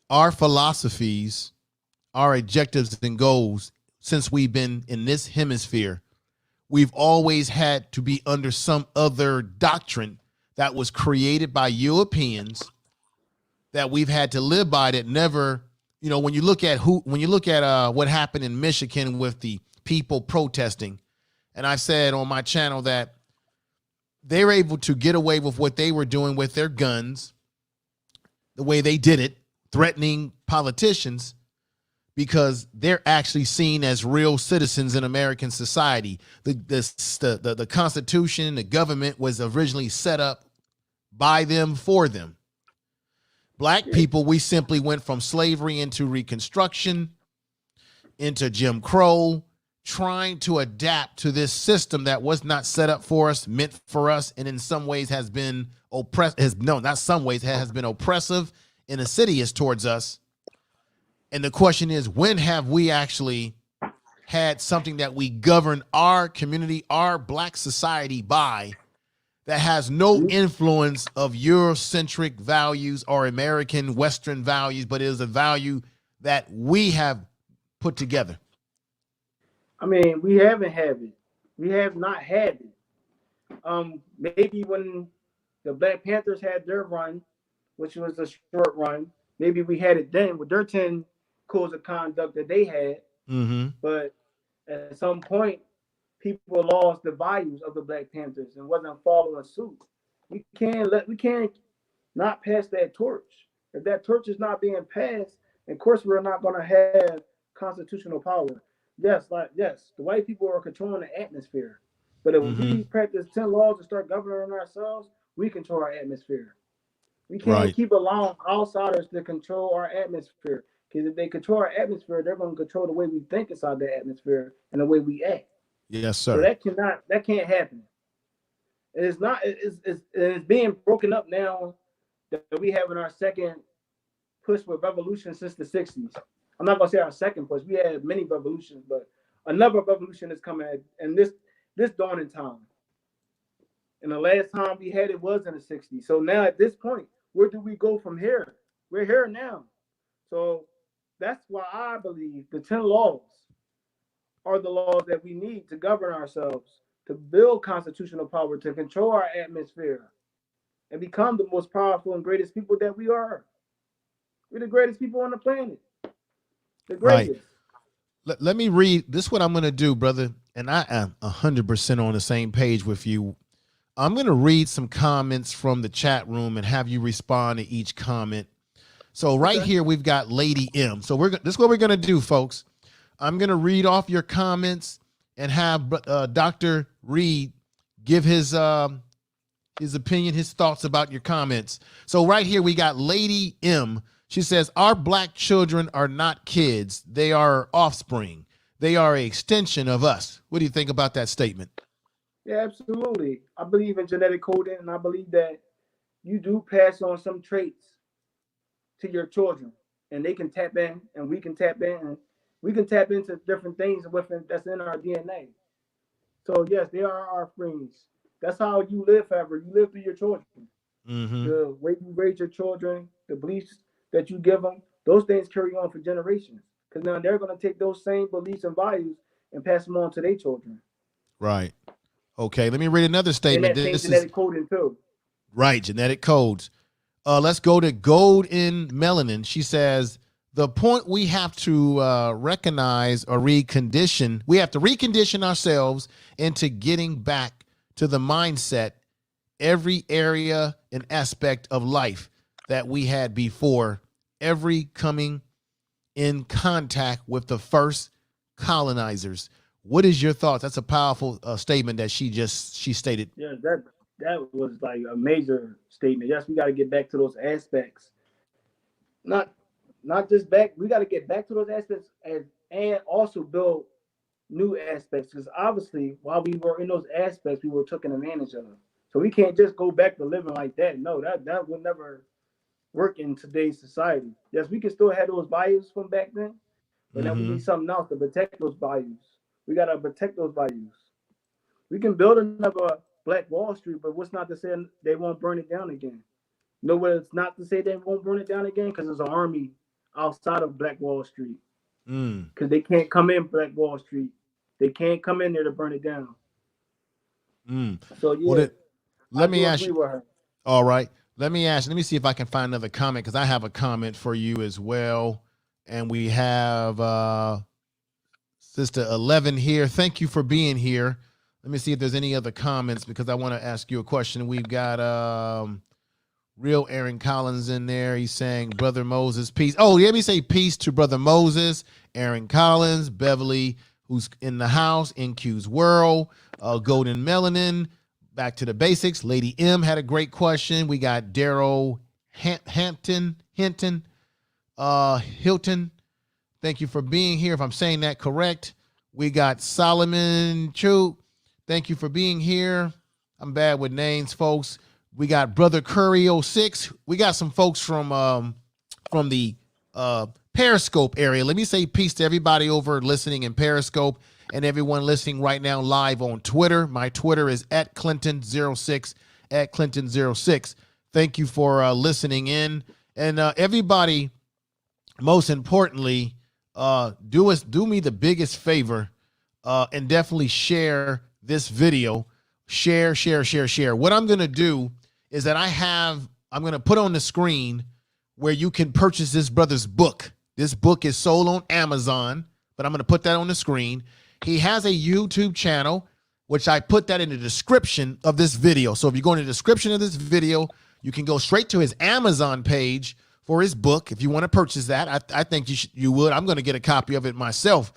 our philosophies, our objectives and goals since we've been in this hemisphere. We've always had to be under some other doctrine that was created by Europeans that we've had to live by, that never you know, when you look at what happened in Michigan with the people protesting, and I said on my channel that they were able to get away with what they were doing with their guns, the way they did it, threatening politicians, because they're actually seen as real citizens in American society. The Constitution, the government was originally set up by them, for them. Black people, we simply went from slavery into Reconstruction, into Jim Crow, trying to adapt to this system that was not set up for us, meant for us, and in some ways has been oppressive, and insidious towards us. And the question is, when have we actually had something that we govern our community, our Black society by, that has no influence of Eurocentric values or American Western values, but is a value that we have put together? I mean, we haven't had it. We have not had it. Maybe when the Black Panthers had their run, which was a short run, maybe we had it then with their 10 codes of conduct that they had. Mm-hmm. But at some point, people lost the values of the Black Panthers and wasn't following suit. We can't not pass that torch. If that torch is not being passed, of course we're not going to have constitutional power. Yes, the white people are controlling the atmosphere. But if we practice 10 laws to start governing ourselves, we control our atmosphere. We can't keep allowing outsiders to control our atmosphere. Because if they control our atmosphere, they're going to control the way we think inside the atmosphere and the way we act. Yes, sir. So that can't happen. It's being broken up now that we have in our second push with revolution since the 60s. I'm not gonna say our second push. We had many revolutions, but another revolution is coming in this dawning time. And the last time we had it was in the 60s. So now at this point, where do we go from here? We're here now. So that's why I believe the 10 laws are the laws that we need to govern ourselves, to build constitutional power, to control our atmosphere, and become the most powerful and greatest people that we are. We're the greatest people on the planet. The greatest. Right. Let me read. This is what I'm going to do, brother. And I am 100% on the same page with you. I'm going to read some comments from the chat room and have you respond to each comment. So right here, we've got Lady M. So this is what we're going to do, folks. I'm going to read off your comments and have Dr. Reed give his opinion, his thoughts about your comments. So right here, we got Lady M. She says, our Black children are not kids. They are offspring. They are an extension of us. What do you think about that statement? Yeah, absolutely. I believe in genetic coding, and I believe that you do pass on some traits to your children, and they can tap in, and we can tap in, and we can tap into different things that's in our DNA. So yes, they are our friends. That's how you live forever. You live through your children. Mm-hmm. The way you raise your children, the beliefs that you give them, those things carry on for generations. Because now they're going to take those same beliefs and values and pass them on to their children. Right. Okay, let me read another statement. And that this genetic coding too. Right, genetic codes. Let's go to Gold-In-Melainn. She says, the point we have to recognize or recondition, we have to recondition ourselves into getting back to the mindset, every area and aspect of life that we had before, every coming in contact with the first colonizers. What is your thoughts? That's a powerful statement that she stated. Yeah, that was like a major statement. Yes, we got to get back to those aspects. Not just back. We got to get back to those aspects and also build new aspects. Because obviously, while we were in those aspects, we were taken advantage of. So we can't just go back to living like that. No, that will never work in today's society. Yes, we can still have those values from back then, but now we need something else to protect those values. We got to protect those values. We can build another Black Wall Street, but what's not to say they won't burn it down again? No, it's not to say they won't burn it down again, because there's an army outside of Black Wall Street. Because they can't come in Black Wall Street. They can't come in there to burn it down. So yeah, let me ask you. All right. Let me see if I can find another comment, because I have a comment for you as well. And we have Sister 11 here. Thank you for being here. Let me see if there's any other comments because I want to ask you a question. We've got Real Aaron Collins in there. He's saying, Brother Moses, peace. Oh, let me say peace to Brother Moses, Aaron Collins, Beverly, who's in the house, NQ's World, Gold-In-Melainn, back to the basics. Lady M had a great question. We got Daryl Hilton. Thank you for being here, if I'm saying that correct. We got Solomon Chu. Thank you for being here. I'm bad with names, folks. We got Brother Curry 06. We got some folks from the Periscope area. Let me say peace to everybody over listening in Periscope and everyone listening right now live on Twitter. My Twitter is @Clinton06, @Clinton06. Thank you for listening in. And everybody, most importantly, do me the biggest favor and definitely share this video. Share. What I'm going to do is that I'm going to put on the screen where you can purchase this brother's book. This book is sold on Amazon, but I'm going to put that on the screen. He has a YouTube channel, which I put that in the description of this video. So if you go in the description of this video, you can go straight to his Amazon page for his book. If you want to purchase that, I think you would. I'm going to get a copy of it myself.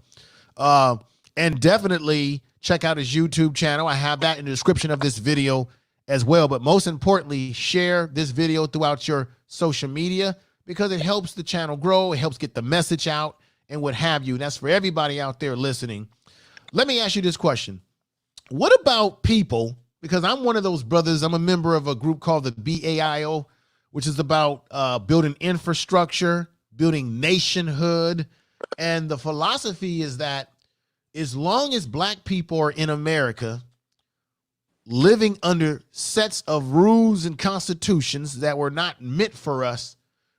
And definitely check out his YouTube channel. I have that in the description of this video as well. But most importantly, share this video throughout your social media because it helps the channel grow. It helps get the message out and what have you. And that's for everybody out there listening. Let me ask you this question. What about people, because I'm one of those brothers, I'm a member of a group called the BAIO, which is about building infrastructure, building nationhood. And the philosophy is that as long as black people are in America living under sets of rules and constitutions that were not meant for us,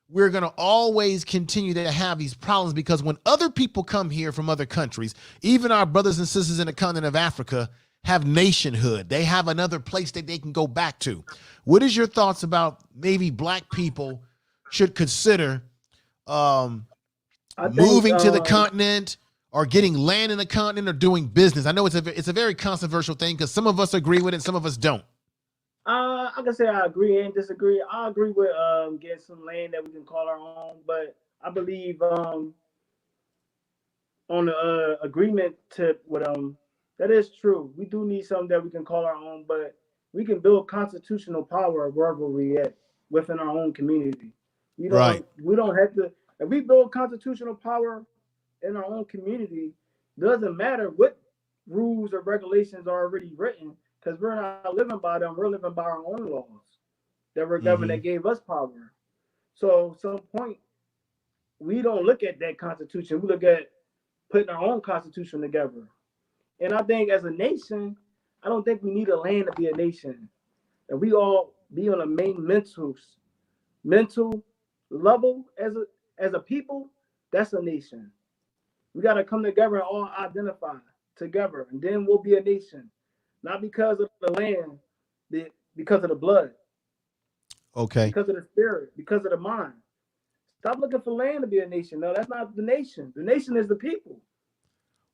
we're going to always continue to have these problems because when other people come here from other countries, even our brothers and sisters in the continent of Africa have nationhood. They have another place that they can go back to. What is your thoughts about maybe black people should consider moving to the continent or getting land in the continent or doing business? I know it's a very controversial thing because some of us agree with it, some of us don't. I can say I agree and disagree. I agree with getting some land that we can call our own, but I believe on the agreement tip with that is true. We do need something that we can call our own, but we can build constitutional power wherever we at within our own community. We don't have to. If we build constitutional power in our own community, doesn't matter what rules or regulations are already written, because we're not living by them. We're living by our own laws that were governed that gave us power. So at some point, we don't look at that constitution. We look at putting our own constitution together. And I think as a nation, I don't think we need a land to be a nation. And we all be on a main mental level as a people, that's a nation. We got to come together and all identify together, and then we'll be a nation. Not because of the land, because of the blood. Okay. Because of the spirit, because of the mind. Stop looking for land to be a nation. No, that's not the nation. The nation is the people.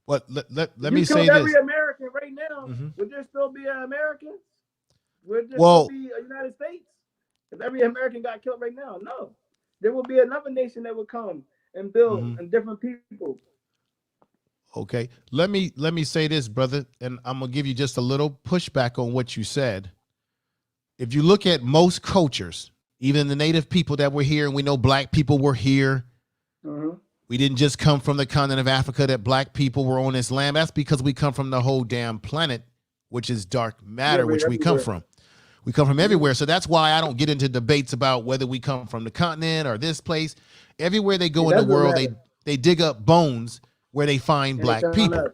What? Let me say this. Every American right now, would there still be an American? Would there still be a United States? If every American got killed right now, no. There will be another nation that would come and build and different people. Okay. Let me say this, brother, and I'm gonna give you just a little pushback on what you said. If you look at most cultures, even the native people that were here, and we know black people were here. We didn't just come from the continent of Africa that black people were on this land. That's because we come from the whole damn planet, which is dark matter, which we come from. We come from everywhere. So that's why I don't get into debates about whether we come from the continent or this place. Everywhere they go in the world, they dig up bones where they find black people.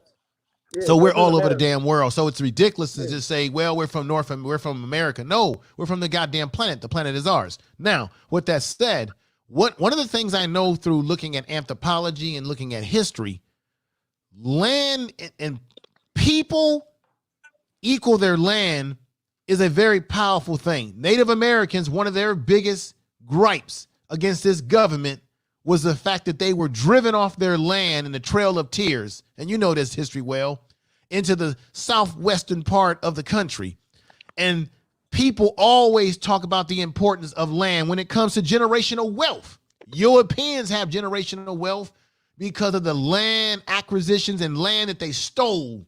So we're all over the damn world. So it's ridiculous to just say, well, we're from America. No, we're from the goddamn planet. The planet is ours. Now, with that said, one of the things I know through looking at anthropology and looking at history, land and people equal their land is a very powerful thing. Native Americans, one of their biggest gripes against this government was the fact that they were driven off their land in the Trail of Tears, and you know this history well, into the southwestern part of the country. And people always talk about the importance of land when it comes to generational wealth. Europeans have generational wealth because of the land acquisitions and land that they stole.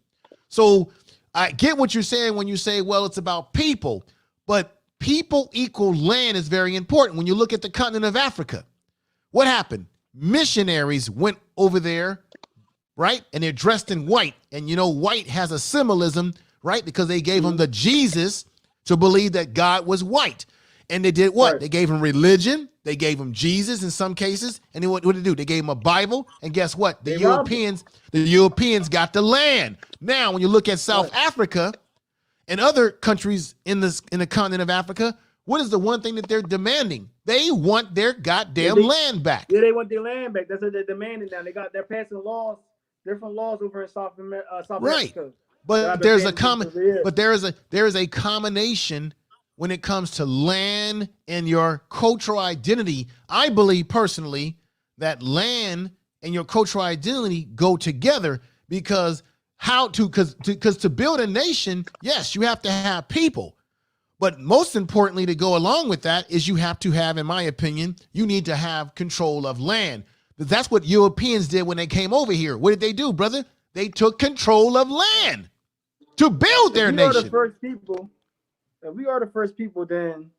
So I get what you're saying when you say, well, it's about people, but people equal land is very important. When you look at the continent of Africa, what happened? Missionaries went over there, right? And they're dressed in white. And you know, white has a symbolism, right? Because they gave them the Jesus to believe that God was white. And they did what? Right. They gave him religion. They gave him Jesus in some cases. And then what did they do? They gave him a Bible. And guess what? The Europeans got the land. Now, when you look at South Africa and other countries in the continent of Africa, what is the one thing that they're demanding? They want their goddamn land back. Yeah, they want their land back. That's what they're demanding now. They're passing laws, different laws over in South Africa. But there is a combination when it comes to land and your cultural identity. I believe personally that land and your cultural identity go together because to build a nation, yes, you have to have people. But most importantly, to go along with that is you have to have, in my opinion, you need to have control of land. But that's what Europeans did when they came over here. What did they do, brother? They took control of land to build their nation. If we are the first people, then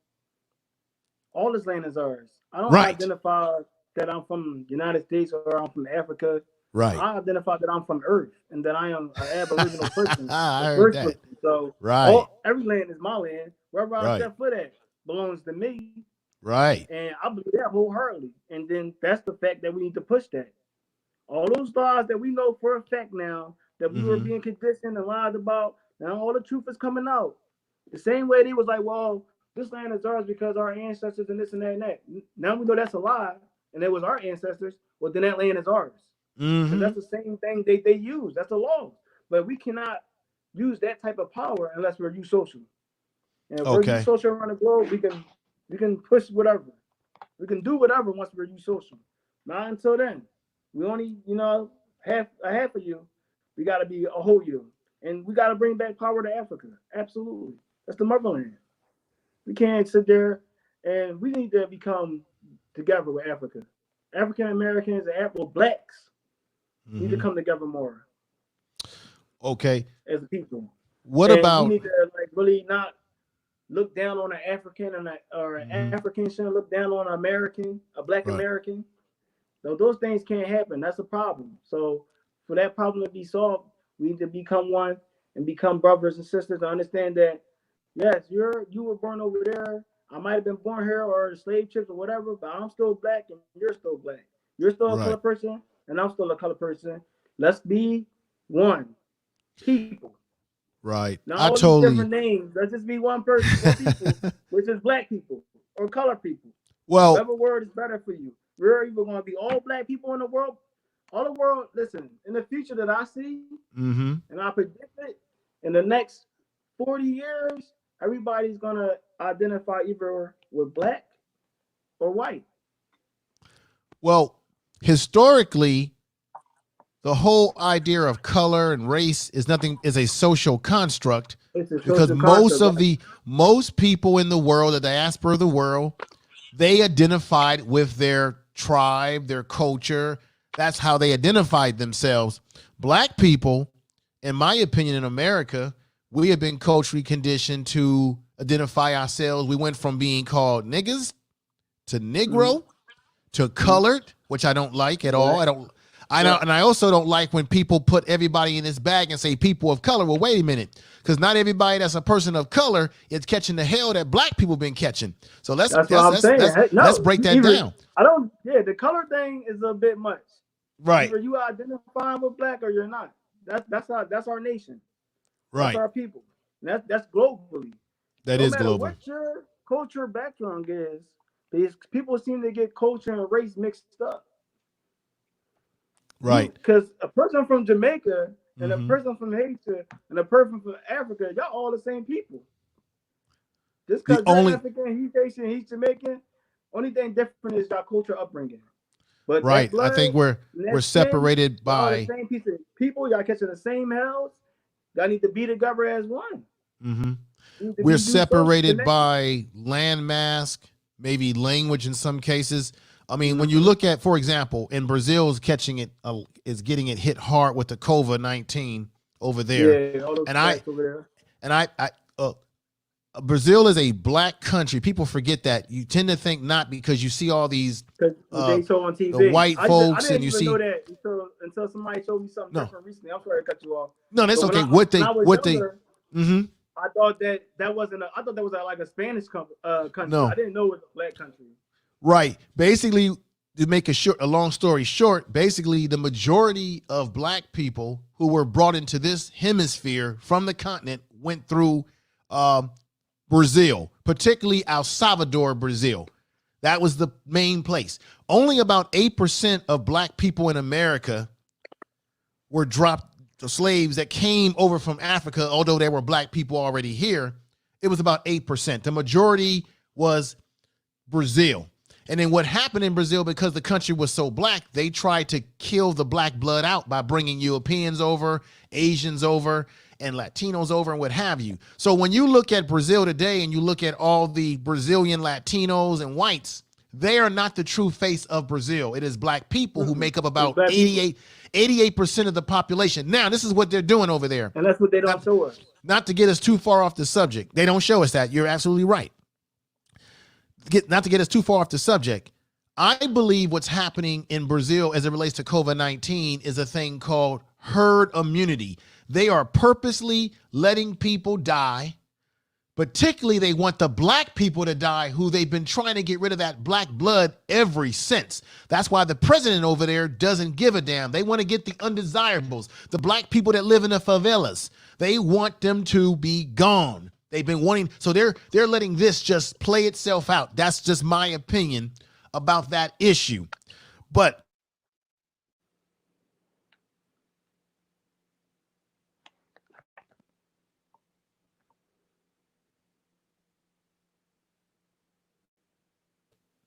all this land is ours. I don't identify that I'm from the United States or I'm from Africa. Right. I identify that I'm from Earth and that I am an Aboriginal person. I heard that. So every land is my land. Wherever I step foot at belongs to me. Right. And I believe that wholeheartedly. And then that's the fact that we need to push that. All those laws that we know for a fact now that we were being conditioned and lied about, now all the truth is coming out. The same way they was like, well, this land is ours because our ancestors and this and that and that. Now we know that's a lie and it was our ancestors. Well, then that land is ours. So that's the same thing they use. That's the law. But we cannot use that type of power unless we're use social. And if we're use social around the globe, we can push whatever. We can do whatever once we're use social. Not until then. We only, half of you. We got to be a whole you. And we got to bring back power to Africa. Absolutely. That's the motherland. We can't sit there, and we need to become together with Africa. African Americans and blacks need to come together more. Okay. As a people. What about? We need to really not look down on an African or an African shouldn't look down on an American, a black American. So those things can't happen. That's a problem. So for that problem to be solved, we need to become one and become brothers and sisters to understand that, yes, you were born over there. I might have been born here or slave ships or whatever, but I'm still black and you're still black. You're still a color person and I'm still a color person. Let's be one people. Right. Not all these different names. Let's just be one person, one people, which is black people or color people. Well, whatever word is better for you. We're either going to be all black people in the world. All the world, listen, in the future that I see, and I predict it, in the next 40 years, everybody's going to identify either with black or white. Well, historically, the whole idea of color and race is a social construct because most people in the world, the diaspora of the world, they identified with their tribe, their culture. That's how they identified themselves. Black people, in my opinion, in America, we have been culturally conditioned to identify ourselves. We went from being called niggas to Negro to colored, which I don't like at all. And I also don't like when people put everybody in this bag and say people of color. Well, wait a minute, because not everybody that's a person of color is catching the hell that black people been catching. So let's break that down. The color thing is a bit much. Right. Either you identifying with black or you're not. That's our nation. Right. That's our people. That's globally. That is global. What your culture background is, these people seem to get culture and race mixed up. Right. Because a person from Jamaica and a person from Haiti and a person from Africa, y'all all the same people. Just because you're African, he's Haitian, he's Jamaican, only thing different is your culture upbringing. But Right. that blood, I think we're that separated skin, all the by. same piece of people, y'all catching the same hells. Y'all need to be together as one. Mhm. You need to We're be socially separated connected. by landmass, maybe language in some cases. I mean, when you look at, for example, in Brazil is catching it, is getting it hit hard with the COVID-19 over there, Yeah, all those and I facts over there. and Brazil is a black country. People forget that. You tend to think not because you see all these Because they show on TV. the white I folks, didn't and you even see know that until somebody showed me something no, different recently. I'm sorry to cut you off. no, that's But okay. when I was younger, Mm-hmm. I thought that wasn't. I thought that was like a Spanish country. No. I didn't know it was a black country. Right. Basically, to make a long story short, basically the majority of black people who were brought into this hemisphere from the continent went through Brazil, particularly El Salvador, Brazil. That was the main place. Only about 8% of black people in America were dropped, the slaves that came over from Africa, although there were black people already here. It was about 8%. The majority was Brazil. And then what happened in Brazil, because the country was so black, they tried to kill the black blood out by bringing Europeans over, Asians over, and Latinos over, and what have you. So when you look at Brazil today and you look at all the Brazilian Latinos and whites, they are not the true face of Brazil. It is black people who make up about 88% of the population. Now, this is what they're doing over there. And that's what they don't show us. Not to get us too far off the subject. They don't show us that. You're absolutely right. Not to get us too far off the subject. I believe what's happening in Brazil as it relates to COVID-19 is a thing called herd immunity. They are purposely letting people die. Particularly, they want the black people to die, who they've been trying to get rid of that black blood ever since. That's why the president over there doesn't give a damn. They want to get the undesirables, the black people that live in the favelas. They want them to be gone. They've been wanting, so they're letting this just play itself out. That's just my opinion about that issue. But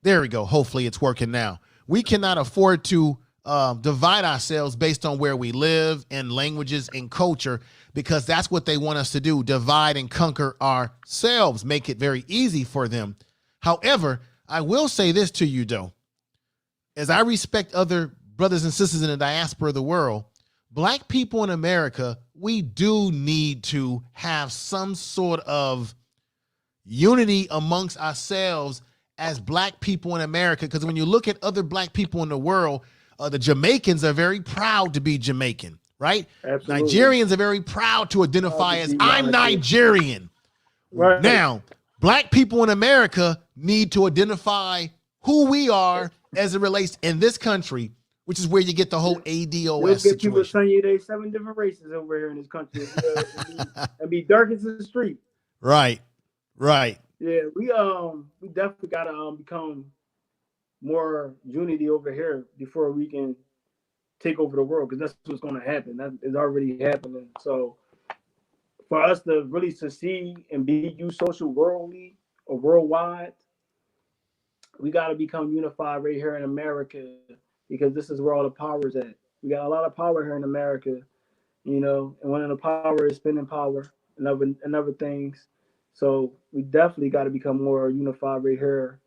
there we go. Hopefully it's working now. We cannot afford to divide ourselves based on where we live and languages and culture, because that's what they want us to do. Divide and conquer ourselves, make it very easy for them. However, I will say this to you though, as I respect other brothers and sisters in the diaspora of the world, black people in America, we do need to have some sort of unity amongst ourselves as black people in America. Because when you look at other black people in the world, the Jamaicans are very proud to be Jamaican, right? Absolutely. Nigerians are very proud to identify as I'm Nigerian. Right. Now, black people in America need to identify who we are as it relates in this country, which is where you get the whole ADOS Get people situation. telling you there's 7 different races over here in this country and be dark as the street. Right, right. Yeah, we definitely gotta become more unity over here before we can take over the world, because that's what's going to happen. That is already happening. So for us to really succeed and be social worldly or worldwide, we got to become unified right here in America, because this is where all the power is at. We got a lot of power here in America, and one of the power is spending power and other things. So we definitely got to become more unified right here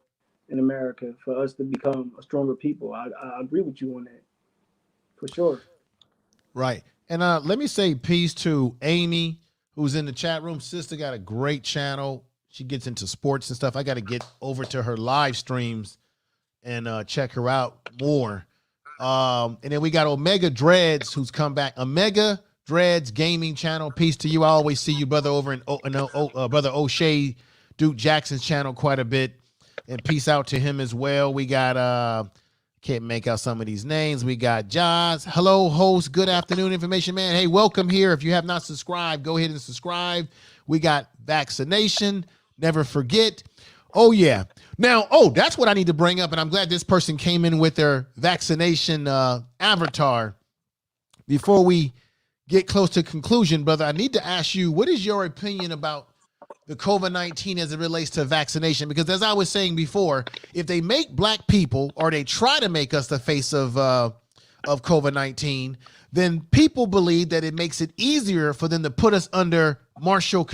in America for us to become a stronger people. I agree with you on that, for sure. Right. And let me say peace to Amy, who's in the chat room. Sister got a great channel. She gets into sports and stuff. I got to get over to her live streams and check her out more. And then we got Omega Dreads, who's come back. Omega Dreads Gaming Channel. Peace to you. I always see you, brother, over in brother O'Shea Duke Jackson's channel quite a bit. And peace out to him as well. We got can't make out some of these names. We got Jaws. Hello, host. Good afternoon, information man. Hey, welcome here. If you have not subscribed, go ahead and subscribe. We got vaccination. Never forget. Oh, yeah. Now, that's what I need to bring up. And I'm glad this person came in with their vaccination avatar. Before we get close to conclusion, brother, I need to ask you, what is your opinion about the COVID-19 as it relates to vaccination, because as I was saying before, if they make black people, or they try to make us the face of COVID-19, then people believe that it makes it easier for them to put us under martial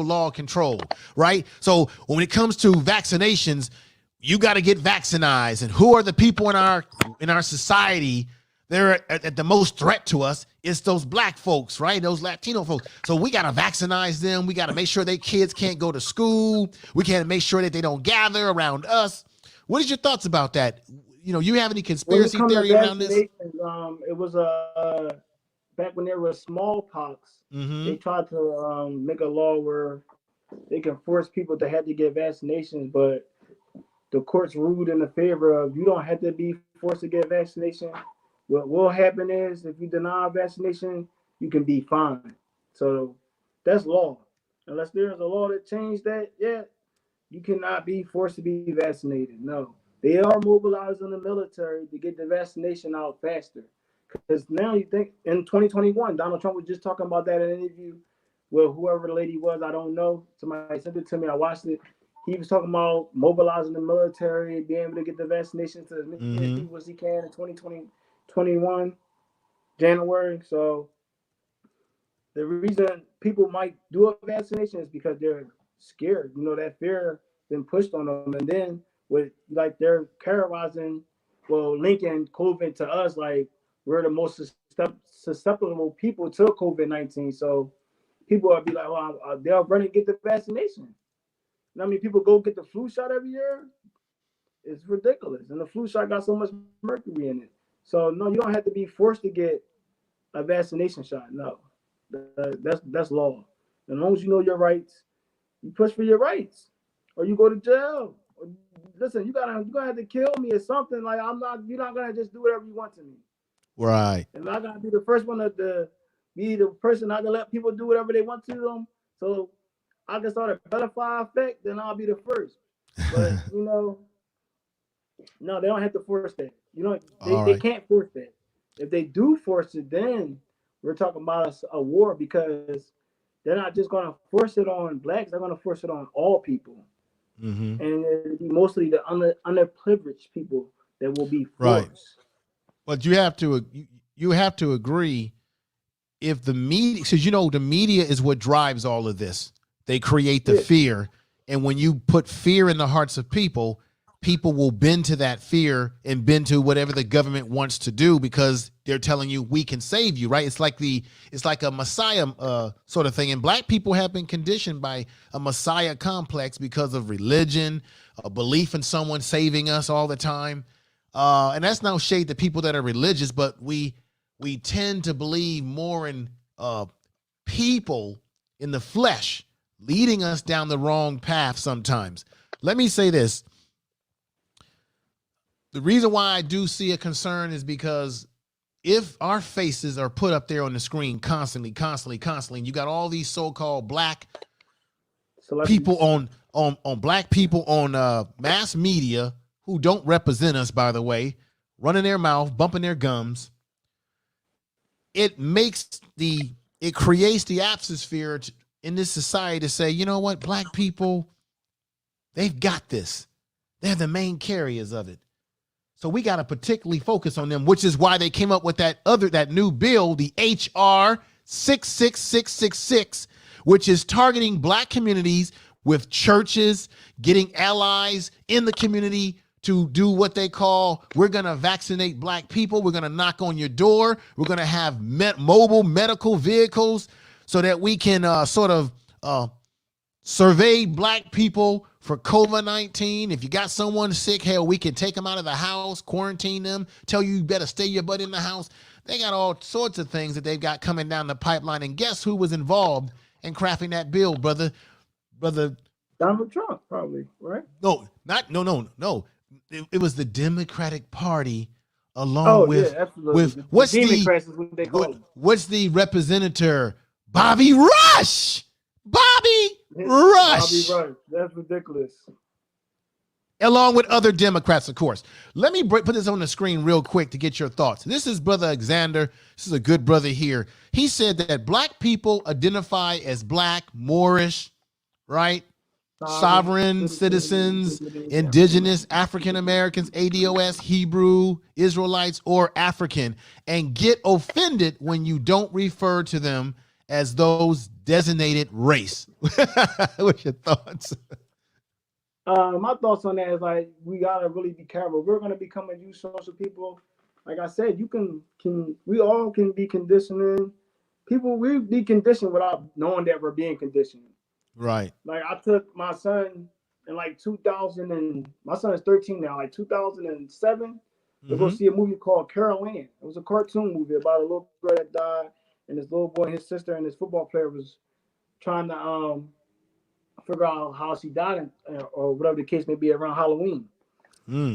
law control, right? So when it comes to vaccinations, you got to get vaccinated. And who are the people in our society that are at the most threat to us? It's those black folks, right? Those Latino folks. So we got to vaccinate them. We got to make sure their kids can't go to school. We can't make sure that they don't gather around us. What is your thoughts about that? You know, you have any conspiracy theory around this? It was back when there was smallpox. They tried to make a law where they can force people to have to get vaccinations, but the courts ruled in the favor of you don't have to be forced to get vaccination. What will happen is if you deny vaccination, you can be fined. So that's law. Unless there's a law that changed that, you cannot be forced to be vaccinated. No. They are mobilizing the military to get the vaccination out faster. Because now you think in 2021, Donald Trump was just talking about that in an interview with whoever the lady was, I don't know. Somebody sent it to me, I watched it. He was talking about mobilizing the military, being able to get the vaccination to as many people as he can in 2021, January. So the reason people might do a vaccination is because they're scared. You know, that fear been pushed on them. And then with like they're characterizing, linking COVID to us, like we're the most susceptible people to COVID-19. So people will be like, they'll run and get the vaccination. I mean, people go get the flu shot every year. It's ridiculous. And the flu shot got so much mercury in it. So no, you don't have to be forced to get a vaccination shot. No, that's law. And as long as you know your rights, you push for your rights, or you go to jail. Or, listen, you're gonna have to kill me or something. Like you're not gonna just do whatever you want to me. Right. And I'm not gonna be the first one to be the person not to let people do whatever they want to them. So I can start a butterfly effect, then I'll be the first. But you know, no, they don't have to force that. You know, they can't force that. If they do force it, then we're talking about a war, because they're not just going to force it on blacks. They're going to force it on all people. And it'll be mostly the underprivileged people that will be forced. Right. But you have to agree, if the media, because you know the media is what drives all of this. They create the fear, and when you put fear in the hearts of people, people will bend to that fear and bend to whatever the government wants to do, because they're telling you we can save you, right? It's like a Messiah sort of thing. And black people have been conditioned by a Messiah complex because of religion, a belief in someone saving us all the time. And that's no shade to people that are religious, but we tend to believe more in people in the flesh leading us down the wrong path sometimes. Let me say this. The reason why I do see a concern is because if our faces are put up there on the screen constantly, and you got all these so-called black people on black people on mass media who don't represent us, by the way, running their mouth, bumping their gums, it creates the atmosphere in this society to say, you know what, black people, they've got this. They're the main carriers of it. So we got to particularly focus on them, which is why they came up with that new bill, the HR 66666, which is targeting black communities with churches, getting allies in the community to do what they call, we're going to vaccinate black people. We're going to knock on your door. We're going to have mobile medical vehicles so that we can sort of survey black people for COVID-19. If you got someone sick, hell, we can take them out of the house, quarantine them, tell you better stay your butt in the house. They got all sorts of things that they've got coming down the pipeline. And guess who was involved in crafting that bill, brother? Donald Trump, probably, right? No. It was the Democratic Party, along with what's the representative? Bobby Rush. Bobby Rush. That's ridiculous. Along with other Democrats, of course. Let me put this on the screen real quick to get your thoughts. This is Brother Alexander. This is a good brother here. He said that black people identify as black, Moorish, right? Sovereign citizens, indigenous, African Americans, ADOS, Hebrew, Israelites, or African, and get offended when you don't refer to them as those designated race. What's your thoughts? My thoughts on that is like we gotta really be careful. We're gonna become a youth social people. Like I said, you can we all can be conditioning people. We be conditioned without knowing that we're being conditioned. Right. Like I took my son in like 2000 and my son is 13 now, like 2007, to go see a movie called Carol Ann. It was a cartoon movie about a little girl that died, and this little boy, his sister, and this football player was trying to figure out how she died, or whatever the case may be, around Halloween.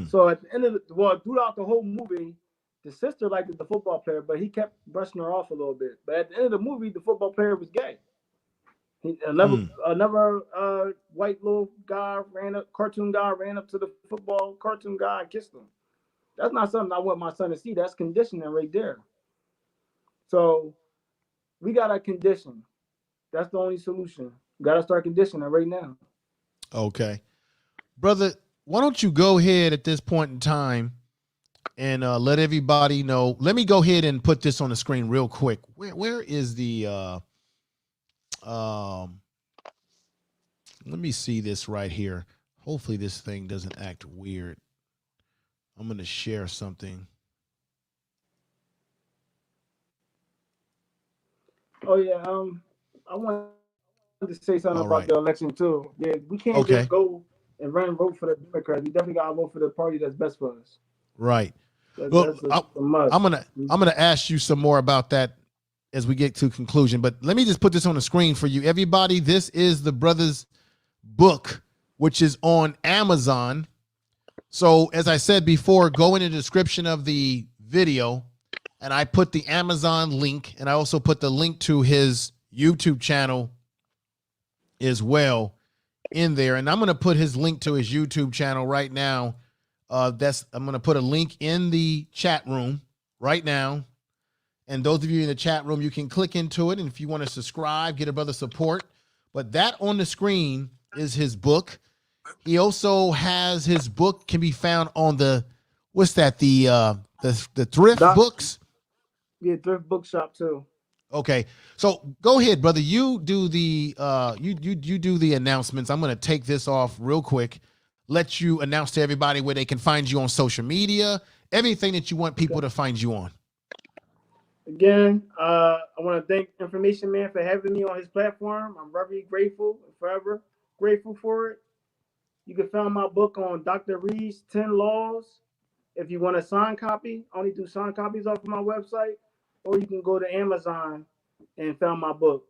So at the end of throughout the whole movie, the sister liked the football player, but he kept brushing her off a little bit. But at the end of the movie, the football player was gay. Another white little guy cartoon guy ran up to the football cartoon guy and kissed him. That's not something I want my son to see. That's conditioning right there. So we gotta condition. That's the only solution. We gotta start conditioning right now. Okay. Brother, why don't you go ahead at this point in time and let everybody know. Let me go ahead and put this on the screen real quick. Where is the let me see this right here. Hopefully this thing doesn't act weird. I'm going to share something. Oh yeah, I wanted to say something about the election too. Yeah, we can't just go and vote for the Democrats. We definitely gotta vote for the party that's best for us. Right. That's a must. I'm gonna ask you some more about that as we get to conclusion, but let me just put this on the screen for you, everybody. This is the brother's book, which is on Amazon. So as I said before, go in the description of the video, and I put the Amazon link, and I also put the link to his YouTube channel as well in there. And I'm going to put his link to his YouTube channel right now. I'm going to put a link in the chat room right now. And those of you in the chat room, you can click into it. And if you want to subscribe, get a brother support. But that on the screen is his book. He also has his book can be found on the, what's that? The thrift books. Yeah, thrift bookshop too. Okay. So go ahead, brother. You do the, you do the announcements. I'm going to take this off real quick. Let you announce to everybody where they can find you on social media, everything that you want people to find you on. Again, I want to thank Information Man for having me on his platform. I'm very grateful, forever grateful for it. You can find my book on Dr. Reed's 10 Laws. If you want a signed copy, I only do signed copies off of my website, or you can go to Amazon and find my book,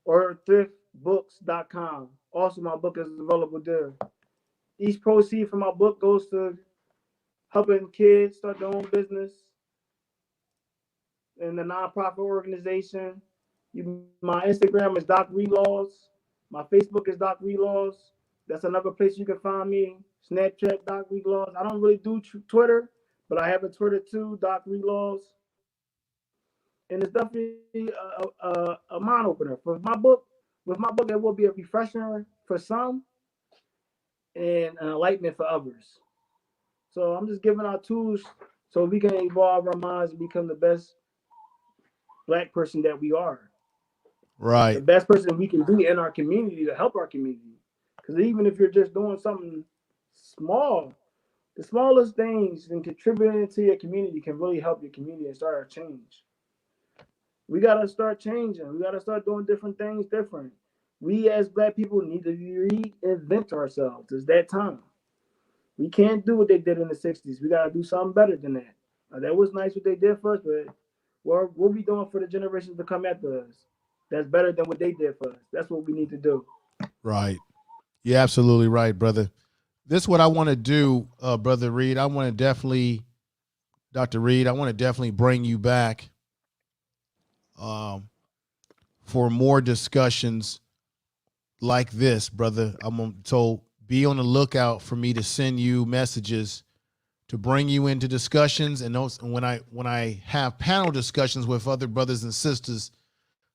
or thriftbooks.com. Also, my book is available there. Each proceed from my book goes to helping kids start their own business in the nonprofit organization. My Instagram is Doc Relaws. My Facebook is Doc Relaws. That's another place you can find me. Snapchat, Doc Relaws. I don't really do Twitter, but I have a Twitter too, Doc Relaws. And it's definitely a mind opener. For my book, with my book, it will be a refresher for some and an enlightenment for others. So I'm just giving out tools so we can evolve our minds and become the best Black person that we are. Right. The best person we can be in our community to help our community. Because even if you're just doing something small, the smallest things and contributing to your community can really help your community and start a change. We got to start changing. We got to start doing different things different. We as Black people need to reinvent ourselves. It's that time. We can't do what they did in the 60s. We got to do something better than that. That was nice what they did first, but what we'll be doing for the generations to come after us, that's better than what they did for us. That's what we need to do. Right. You're absolutely right, brother. This is what I want to do, Brother Reed. I want to definitely, Dr. Reed, I want to definitely bring you back for more discussions like this, brother. So be on the lookout for me to send you messages to bring you into discussions. And those, when I have panel discussions with other brothers and sisters,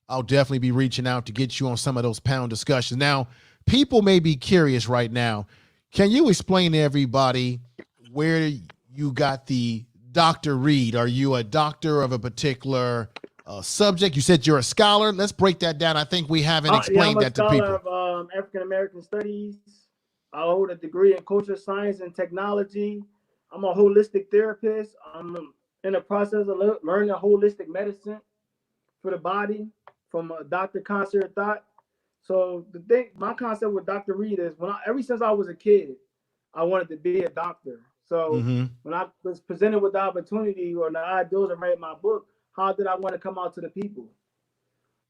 I'll definitely be reaching out to get you on some of those panel discussions. Now, people may be curious right now. Can you explain to everybody where you got the Dr. Reed? Are you a doctor of a particular subject? You said you're a scholar. Let's break that down. I think we haven't explained that to people. I'm a scholar of African American studies. I hold a degree in culture science and technology. I'm a holistic therapist. I'm in the process of learning holistic medicine for the body from a Dr. Concert Thought. So the thing, my concept with Dr. Reed is ever since I was a kid, I wanted to be a doctor. So when I was presented with the opportunity or the ideals of writing my book, how did I want to come out to the people?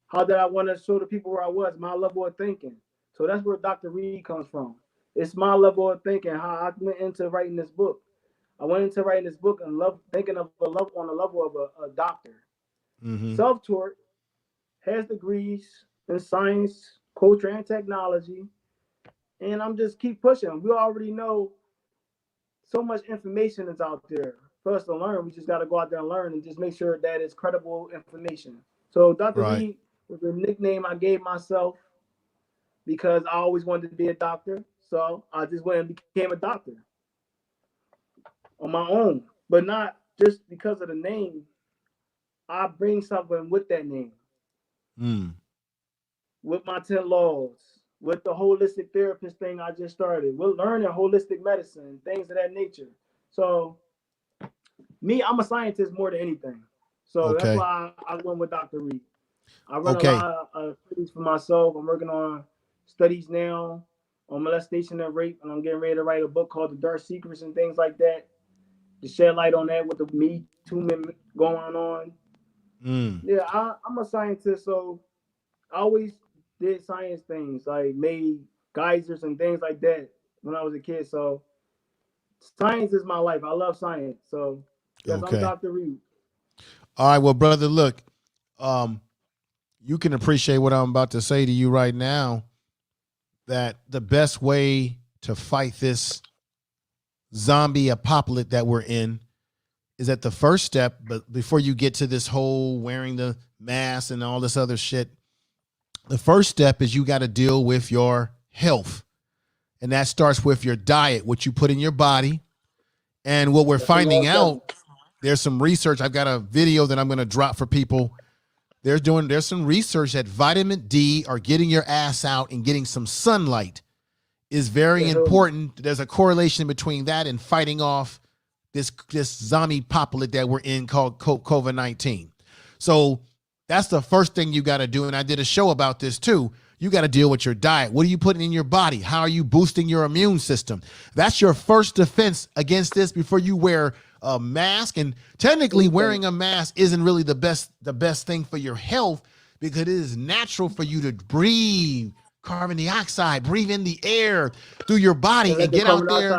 How did I want to show the people where I was, my level of thinking? So that's where Dr. Reed comes from. It's my level of thinking, how I went into writing this book. I went into writing this book and thinking of on the level of a doctor. Self-taught, has degrees in science, culture, and technology. And I'm just keep pushing. We already know so much information is out there for us to learn. We just got to go out there and learn and just make sure that it's credible information. So Dr. Reed was a nickname I gave myself because I always wanted to be a doctor. So I just went and became a doctor on my own, but not just because of the name. I bring something with that name, with my 10 laws, with the holistic therapist thing I just started. We're learning holistic medicine, things of that nature. So me, I'm a scientist more than anything. So that's why I went with Dr. Reed. I run a lot of studies for myself. I'm working on studies now on molestation and rape, and I'm getting ready to write a book called The Dark Secrets and things like that to shed light on that with the Me Too movement going on. Yeah, I'm a scientist, so I always did science things, like made geysers and things like that when I was a kid. So science is my life. I love science. So yes, I'm Dr. Reed. All right, well, brother, look, you can appreciate what I'm about to say to you right now, that the best way to fight this zombie apocalypse that we're in is that the first step, but before you get to this whole wearing the mask and all this other shit, the first step is you got to deal with your health. And that starts with your diet, what you put in your body. And what we're finding out, there's some research. I've got a video that I'm going to drop for people. There's some research that vitamin D or getting your ass out and getting some sunlight is very important. There's a correlation between that and fighting off this zombie apocalypse that we're in called COVID-19. So that's the first thing you got to do. And I did a show about this too. You got to deal with your diet. What are you putting in your body? How are you boosting your immune system? That's your first defense against this before you wear a mask. And technically wearing a mask isn't really the best thing for your health, because it is natural for you to breathe carbon dioxide, breathe in the air through your body and get out there.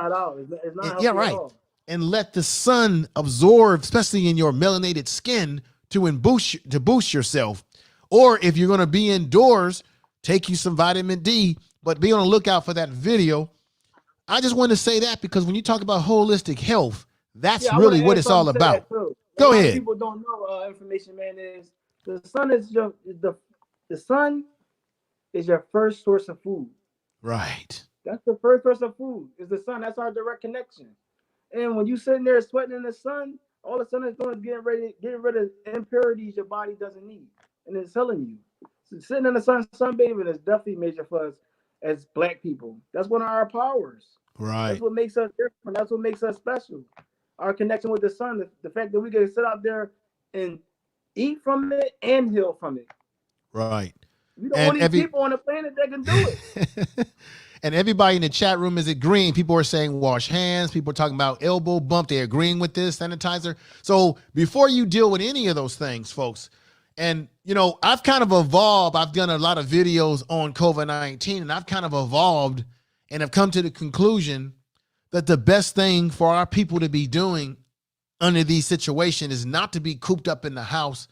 It's not healthy at all. And let the sun absorb, especially in your melanated skin, to boost yourself. Or if you're going to be indoors, take you some vitamin D, but be on the lookout for that video. I just want to say that because when you talk about holistic health, that's really what it's all about. Go ahead. People don't know information, man, is the sun is the sun is your first source of food. Right. That's the first source of food, is the sun. That's our direct connection. And when you sitting there sweating in the sun, all the sun is doing is getting rid of impurities your body doesn't need, and it's telling you. So sitting in the sun, sunbathing is definitely major for us as Black people. That's one of our powers. Right. That's what makes us different. That's what makes us special. Our connection with the sun, the fact that we can sit out there and eat from it and heal from it. Right. We're the only people on the planet that can do it. And everybody in the chat room is agreeing. People are saying wash hands. People are talking about elbow bump. They're agreeing with this, sanitizer. So before you deal with any of those things, folks, and, you know, I've kind of evolved. I've done a lot of videos on COVID-19, and I've kind of evolved and have come to the conclusion that the best thing for our people to be doing under these situations is not to be cooped up in the house,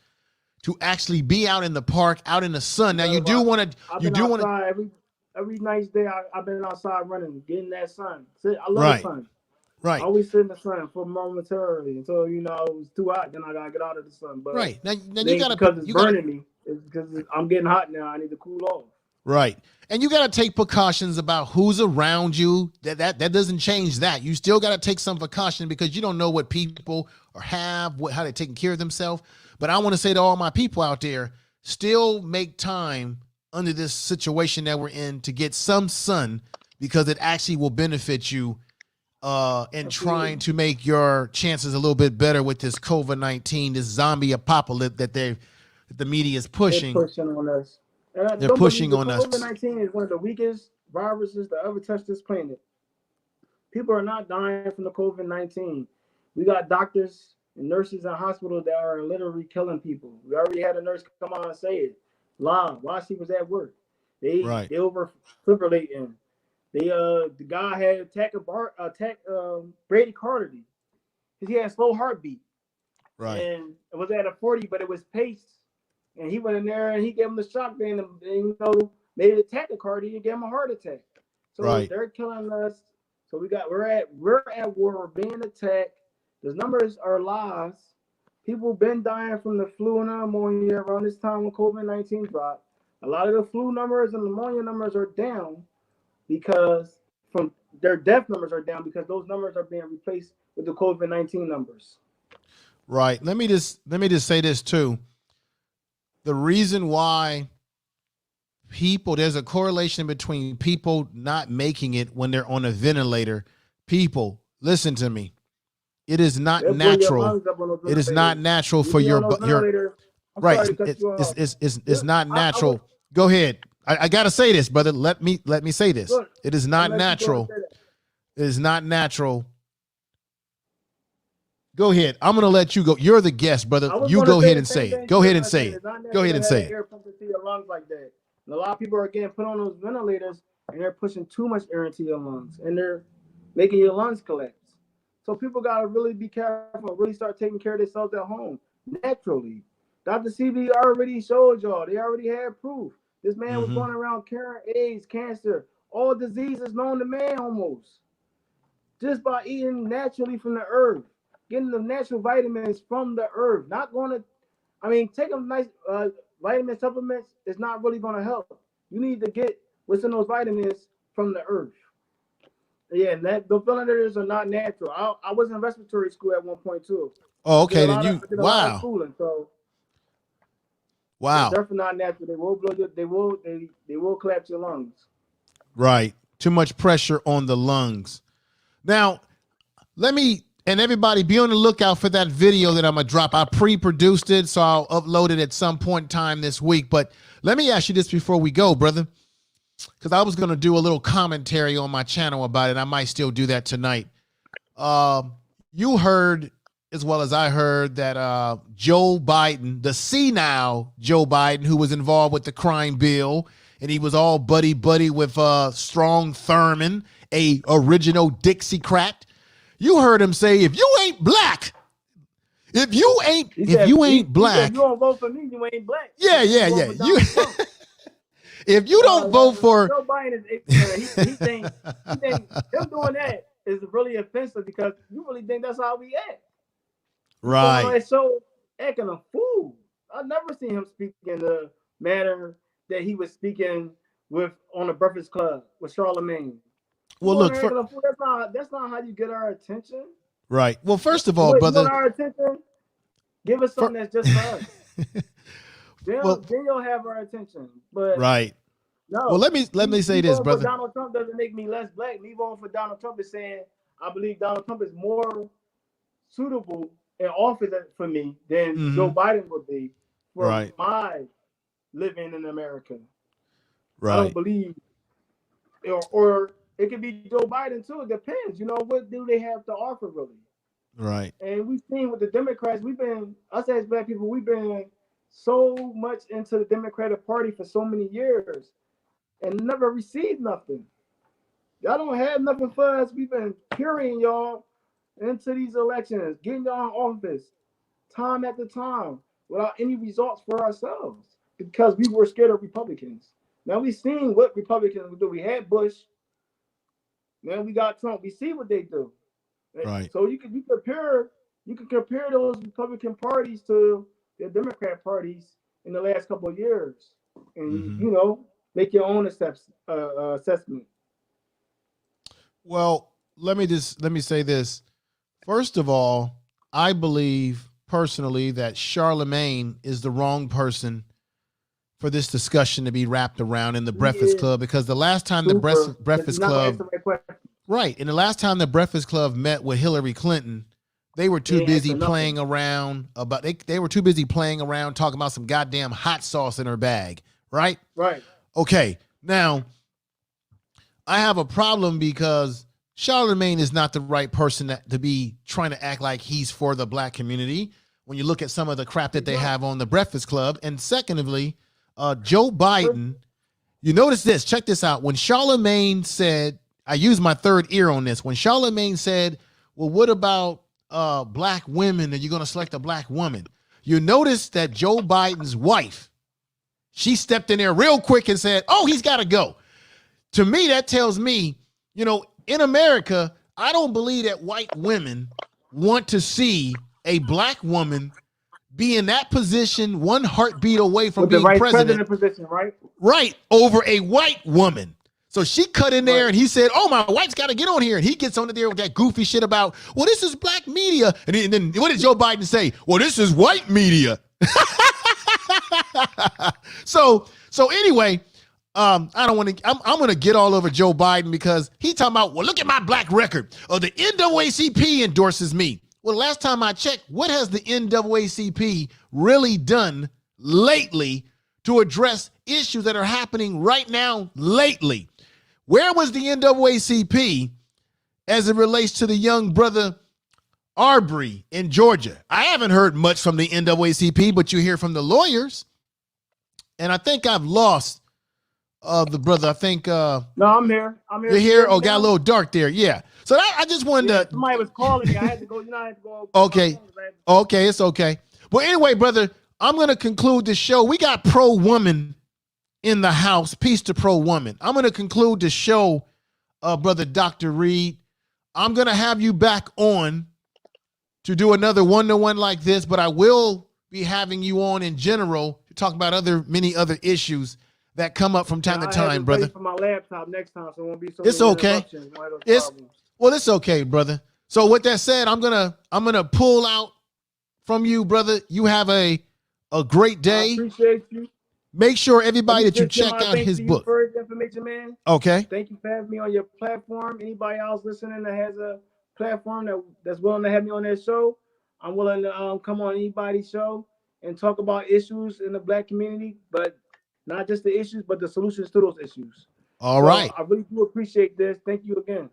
to actually be out in the park, out in the sun. Now, you do want to, every nice day I've been outside running, getting that sun. I love the sun. Right. I always sit in the sun for momentarily until, you know, it was too hot. Then I gotta get out of the sun. But now you gotta, because it's burning me. It's because I'm getting hot now. I need to cool off. Right. And you got to take precautions about who's around you. That doesn't change that. You still got to take some precaution because you don't know what people or have, how they're taking care of themselves. But I want to say to all my people out there, still make time under this situation that we're in to get some sun because it actually will benefit you and trying to make your chances a little bit better with this COVID-19, this zombie apocalypse that the media is pushing. They're pushing on us. They're pushing on us. COVID-19 is one of the weakest viruses to ever touch this planet. People are not dying from the COVID-19. We got doctors and nurses in hospitals that are literally killing people. We already had a nurse come on and say it live while she was at work. They over fibrillating. The guy had attack Brady Carter because he had a slow heartbeat. Right. And it was at a 40, but it was paced. And he went in there and he gave him the shock band and made it attack the Cardi and gave him a heart attack. So they're killing us. So we're at war. We're being attacked. The numbers are lies. People been dying from the flu and pneumonia around this time when COVID-19 dropped. A lot of the flu numbers and pneumonia numbers are down because from their death numbers are down because those numbers are being replaced with the COVID-19 numbers. Right. Let me just say this too. The reason why there's a correlation between people not making it when they're on a ventilator. People, listen to me. It is not natural. It is not natural for your right. It's not natural. Go ahead. I gotta say this, brother. Let me say this. It is not natural. It is not natural. Go ahead. I'm gonna let you go. You're the guest, brother. You go ahead and say it. Go ahead and say it. Go ahead and say it. Air pumping to your lungs like that. And a lot of people are getting put on those ventilators, and they're pushing too much air into your lungs, and they're making your lungs collapse. So people gotta really be careful. Really start taking care of themselves at home naturally. Dr. CB already showed y'all. They already had proof. This man was going around curing AIDS, cancer, all diseases known to man almost, just by eating naturally from the earth. Getting the natural vitamins from the earth, not going to, taking nice vitamin supplements is not really going to help. You need to get what's in those vitamins from the earth. Yeah, and the ventilators are not natural. I was in respiratory school at one point too. Oh, okay. Then wow. Schooling, so wow. They're definitely not natural. They will blow you. They will collapse your lungs. Right. Too much pressure on the lungs. Now, and everybody be on the lookout for that video that I'm going to drop. I pre-produced it, so I'll upload it at some point in time this week. But let me ask you this before we go, brother, because I was going to do a little commentary on my channel about it. I might still do that tonight. You heard, as well as I heard, that Joe Biden, the senile Joe Biden, who was involved with the crime bill, and he was all buddy-buddy with Strong Thurman, a original Dixiecrat. You heard him say, if you ain't black, if you ain't black, you don't vote for me, you ain't black. Yeah. If you don't vote for Joe Biden, he think him doing that is really offensive because you really think that's how we act. Right. So acting a fool. I've never seen him speak in the manner that he was speaking on the Breakfast Club with Charlemagne. Well, look, that's not how you get our attention. Right. Well, first of all, brother, our attention, give us something that's just for us. Then you'll have our attention. But right. No. Well, let me say this, brother. Donald Trump doesn't make me less black. Me voting for Donald Trump is saying I believe Donald Trump is more suitable in office for me than Joe Biden would be for my living in America. Right. I don't believe, or it could be Joe Biden too. It depends. What do they have to offer really? Right. And we've seen with the Democrats, us as black people, we've been so much into the Democratic Party for so many years and never received nothing. Y'all don't have nothing for us. We've been carrying y'all into these elections, getting y'all in office time after time without any results for ourselves because we were scared of Republicans. Now we've seen what Republicans do. We had Bush. Now we got Trump. We see what they do. Right. So you can compare those Republican parties to the Democrat parties in the last couple of years. And make your own assessment. Well, let me say this. First of all, I believe personally that Charlemagne is the wrong person for this discussion to be wrapped around in the Breakfast Club, because the last time the Breakfast Club, right, and the last time the Breakfast Club met with Hillary Clinton, they were too busy playing around about they were too busy playing around talking about some goddamn hot sauce in her bag, right? Right. Okay. Now, I have a problem because Charlemagne is not the right person to be trying to act like he's for the black community when you look at some of the crap that they have on the Breakfast Club. And secondly, Joe Biden, you notice this, check this out. When Charlemagne said, I use my third ear on this, when Charlemagne said, well, what about black women? Are you going to select a black woman? You notice that Joe Biden's wife, she stepped in there real quick and said, oh, he's got to go. To me, that tells me, you know, in America, I don't believe that white women want to see a black woman be in that position, one heartbeat away from being president position, right? Right, over a white woman. So she cut in there and he said, oh, my wife's got to get on here. And he gets on there with that goofy shit about, well, this is black media. And then what did Joe Biden say? Well, this is white media. So anyway, I don't want to, I'm going to get all over Joe Biden because he talking about, well, look at my black record. Oh, the NAACP endorses me. Well, last time I checked, what has the NAACP really done lately to address issues that are happening right now lately? Where was the NAACP as it relates to the young brother Arbery in Georgia? I haven't heard much from the NAACP, but you hear from the lawyers. And I think I've lost the brother. I think no, I'm here. You're here. Oh, got a little dark there. Yeah. So I just wanted to. Somebody was calling me. I had to go. You know, I had to go. Okay. Okay, it's okay. But anyway, brother, I'm going to conclude the show. We got pro woman in the house. Peace to pro woman. I'm going to conclude the show, brother Dr. Reed. I'm going to have you back on to do another one-to-one like this, but I will be having you on in general to talk about many other issues that come up from time to time, brother. For my laptop next time, so it won't be so. It's okay. It's okay, brother. So with that said, I'm gonna pull out from you, brother. You have a great day. I appreciate you. Make sure everybody that you check out his book. For the information, man. Okay. Thank you for having me on your platform. Anybody else listening that has a platform that's willing to have me on their show, I'm willing to come on anybody's show and talk about issues in the black community, but not just the issues, but the solutions to those issues. All right. I really do appreciate this. Thank you again.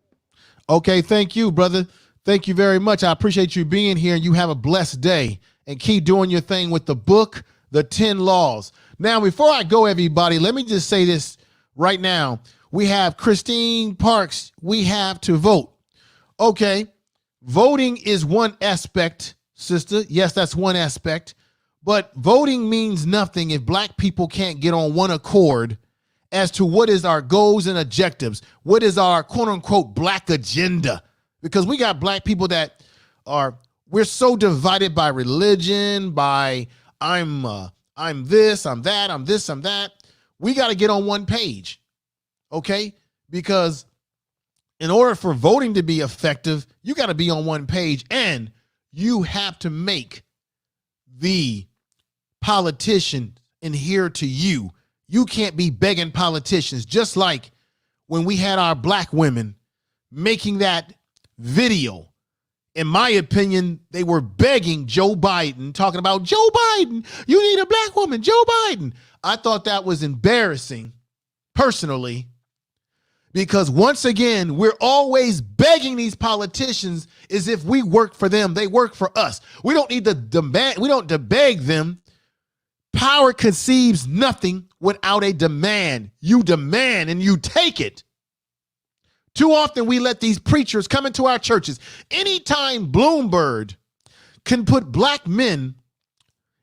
Okay. Thank you, brother. Thank you very much. I appreciate you being here, and you have a blessed day and keep doing your thing with the book, The 10 Laws. Now, before I go, everybody, let me just say this right now. We have Christine Parks. We have to vote. Okay. Voting is one aspect, sister. Yes, that's one aspect. But voting means nothing if black people can't get on one accord as to what is our goals and objectives. What is our quote unquote black agenda? Because we got black people that we're so divided by religion, by I'm this, I'm that, I'm this, I'm that. We got to get on one page. Okay? Because in order for voting to be effective, you got to be on one page, and you have to make the politician adhere to you. You can't be begging politicians, just like when we had our black women making that video. In my opinion, they were begging Joe Biden, talking about Joe Biden, you need a black woman, Joe Biden. I thought that was embarrassing, personally, because once again, we're always begging these politicians as if we work for them. They work for us. We don't need to demand. We don't beg them. Power conceives nothing without a demand. You demand and you take it. Too often we let these preachers come into our churches. Anytime Bloomberg can put black men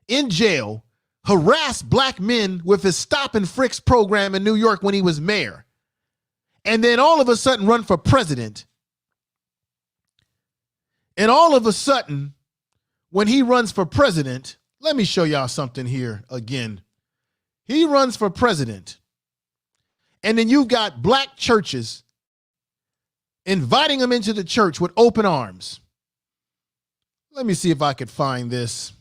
in jail, harass black men with his stop and frisk program in New York when he was mayor, and then all of a sudden run for president. And all of a sudden, when he runs for president, let me show y'all something here again. He runs for president. And then you've got black churches inviting them into the church with open arms. Let me see if I could find this.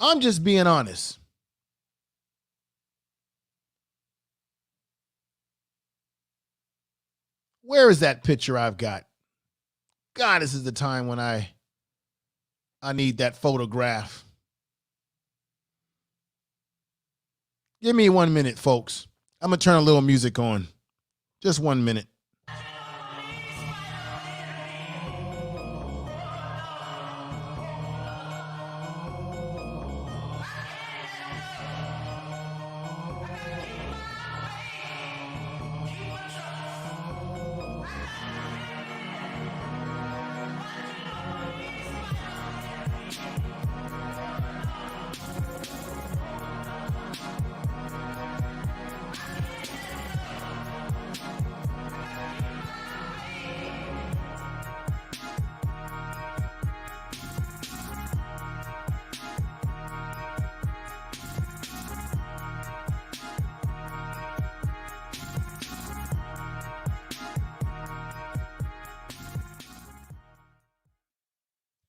I'm just being honest. Where is that picture I've got? God, this is the time when I need that photograph. Give me 1 minute, folks. I'm going to turn a little music on. Just 1 minute.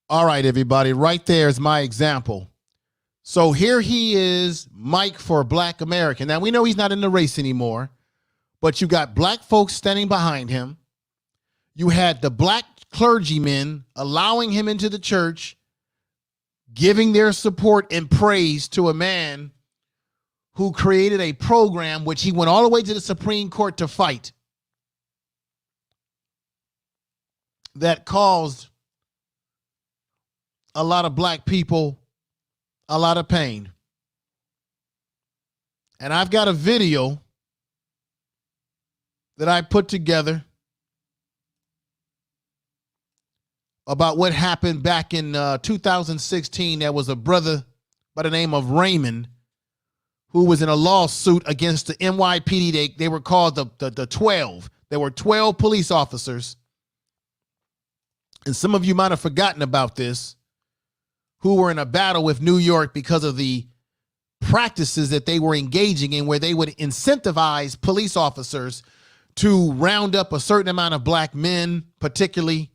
All right, everybody, right there is my example. So here he is, Mike for Black American. Now, we know he's not in the race anymore, but you got black folks standing behind him. You had the black clergymen allowing him into the church, giving their support and praise to a man who created a program which he went all the way to the Supreme Court to fight, that caused a lot of black people a lot of pain. And I've got a video that I put together about what happened back in 2016. There was a brother by the name of Raymond who was in a lawsuit against the NYPD. They were called the 12. There were 12 police officers. And some of you might have forgotten about this, who were in a battle with New York because of the practices that they were engaging in, where they would incentivize police officers to round up a certain amount of black men, particularly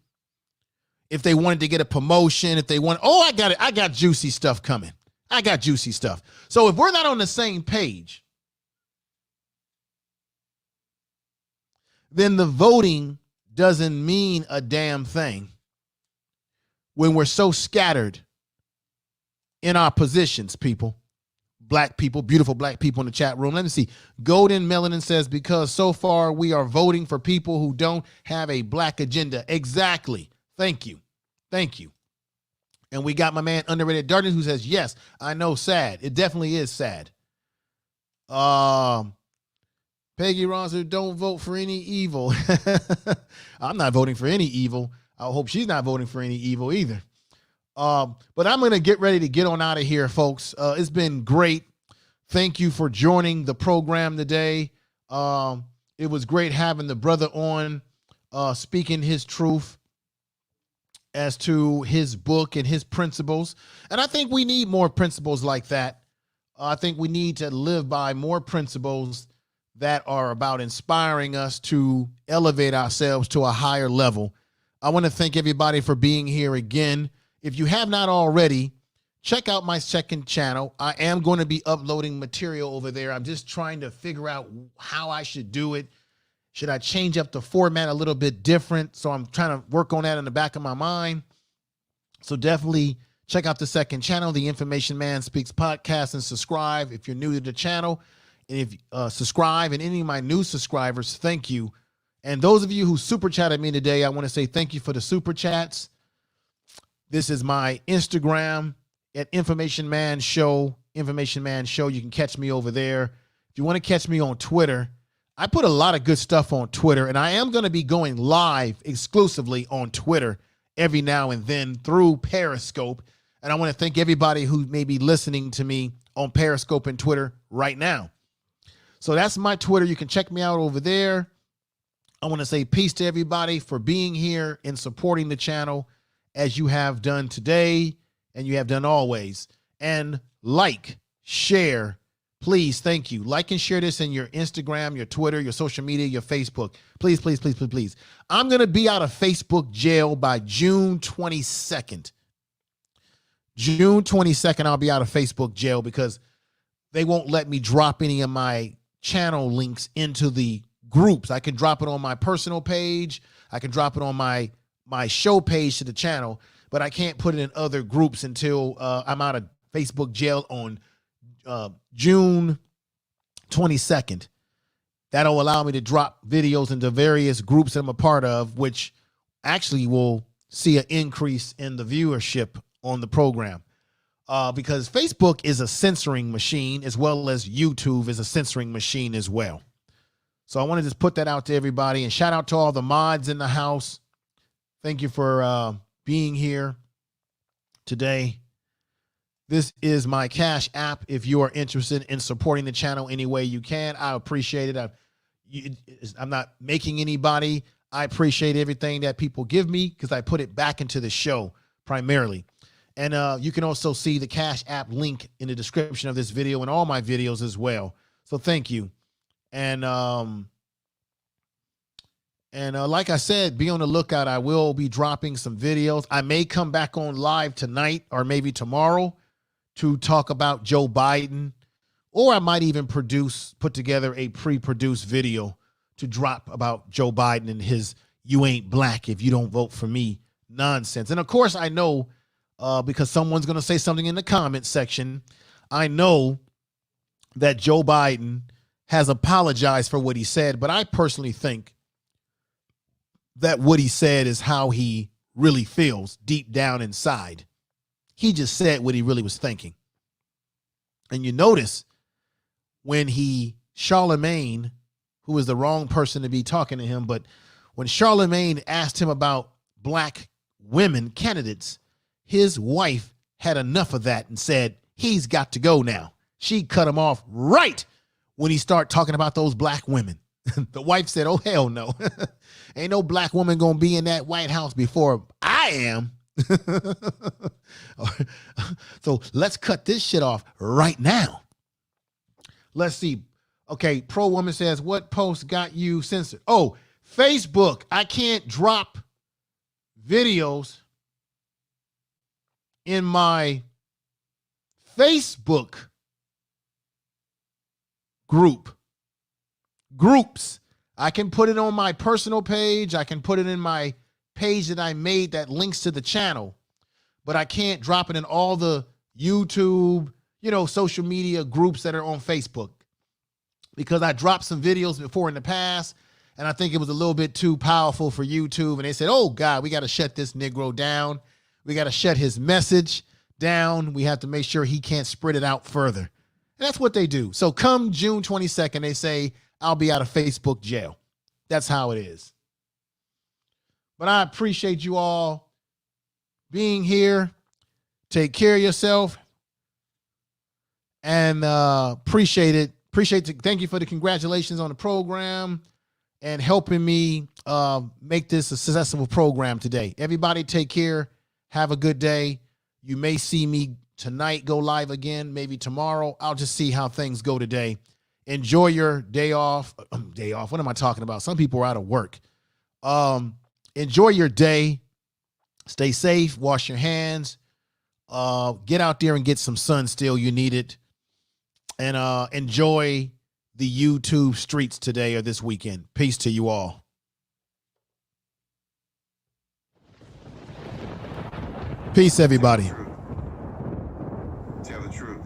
if they wanted to get a promotion, if they want, oh, I got it. I got juicy stuff coming. I got juicy stuff. So if we're not on the same page, then the voting doesn't mean a damn thing when we're so scattered in our positions, people. Black people, beautiful black people in the chat room. Let me see. Gold-In-Melainn says, because so far we are voting for people who don't have a black agenda. Exactly. Thank you. Thank you. And we got my man Underrated Darkness who says, yes, I know, sad. It definitely is sad. Peggy Ronser, don't vote for any evil. I'm not voting for any evil. I hope she's not voting for any evil either. But I'm going to get ready to get on out of here, folks. It's been great. Thank you for joining the program today. It was great having the brother on, speaking his truth as to his book and his principles. And I think we need more principles like that. I think we need to live by more principles that are about inspiring us to elevate ourselves to a higher level. I want to thank everybody for being here again. If you have not already, check out my second channel. I am going to be uploading material over there. I'm just trying to figure out how I should do it. Should I change up the format a little bit different? So I'm trying to work on that in the back of my mind. So definitely check out the second channel, the Information Man Speaks podcast, and subscribe if you're new to the channel. And if subscribe, and any of my new subscribers, thank you. And those of you who super chatted me today, I want to say thank you for the super chats. This is my Instagram at Information Man Show. Information Man Show. You can catch me over there. If you want to catch me on Twitter, I put a lot of good stuff on Twitter, and I am going to be going live exclusively on Twitter every now and then through Periscope. And I want to thank everybody who may be listening to me on Periscope and Twitter right now. So that's my Twitter. You can check me out over there. I want to say peace to everybody for being here and supporting the channel as you have done today and you have done always. And like, share, Please, thank you. Like and share this in your Instagram, your Twitter, your social media, your Facebook. Please, please, please, please, please. I'm going to be out of Facebook jail by June 22nd. June 22nd, I'll be out of Facebook jail because they won't let me drop any of my channel links into the groups. I can drop it on my personal page. I can drop it on my show page to the channel, but I can't put it in other groups until I'm out of Facebook jail on June 22nd. That'll allow me to drop videos into various groups that I'm a part of, which actually will see an increase in the viewership on the program. Because Facebook is a censoring machine, as well as YouTube is a censoring machine as well. So I want to just put that out to everybody, and shout out to all the mods in the house. Thank you for being here today. This is my Cash App. If you are interested in supporting the channel any way you can, I appreciate it. I'm not making anybody. I appreciate everything that people give me because I put it back into the show primarily. And you can also see the Cash App link in the description of this video and all my videos as well. So thank you. And like I said, be on the lookout. I will be dropping some videos. I may come back on live tonight or maybe tomorrow to talk about Joe Biden, or I might even put together a pre-produced video to drop about Joe Biden and his "you ain't black if you don't vote for me" nonsense. And of course, I know because someone's going to say something in the comment section, I know that Joe Biden has apologized for what he said, but I personally think that what he said is how he really feels deep down inside. He just said what he really was thinking. And you notice when Charlemagne, who was the wrong person to be talking to him, but when Charlemagne asked him about black women candidates, his wife had enough of that and said, he's got to go now. She cut him off right when he started talking about those black women. The wife said, oh, hell no. Ain't no black woman going to be in that White House before I am. So let's cut this shit off right now. Let's see. Okay, Pro Woman says, what post got you censored? Oh, Facebook. I can't drop videos in my Facebook groups. I can put it on my personal page. I can put it in my page that I made that links to the channel, but I can't drop it in all the YouTube, social media groups that are on Facebook, because I dropped some videos before in the past and I think it was a little bit too powerful for YouTube. And they said, oh God, we got to shut this Negro down. We got to shut his message down. We have to make sure he can't spread it out further. And that's what they do. So come June 22nd, they say, I'll be out of Facebook jail. That's how it is. But I appreciate you all being here. Take care of yourself. And appreciate it. Thank you for the congratulations on the program and helping me make this a successful program today. Everybody take care. Have a good day. You may see me tonight go live again, maybe tomorrow. I'll just see how things go today. Enjoy your day off. What am I talking about? Some people are out of work. Enjoy your day. Stay safe. Wash your hands. Get out there and get some sun still. You need it. And enjoy the YouTube streets today or this weekend. Peace to you all. Peace, everybody. Tell the truth.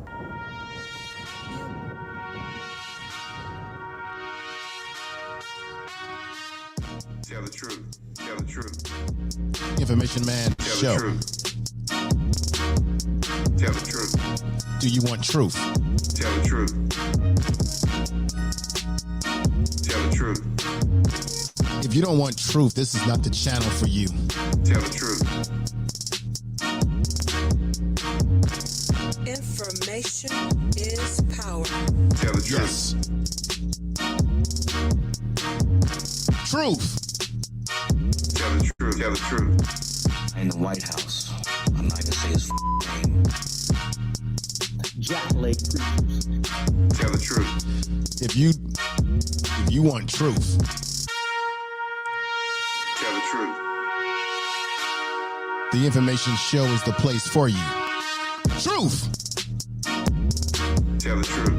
Tell the truth. Tell the truth. Information Man Tell Show. the truth. Tell the truth. Do you want truth? Tell the truth. Tell the truth. If you don't want truth, this is not the channel for you. Tell the truth. Information is power. Tell the truth. Yes. Truth. Tell the truth. Tell the truth. In the White House. I'm not gonna say his name. jackleg creatures. Tell the truth. If you want truth, Tell the truth. the information show is the place for you. Truth. Tell the truth.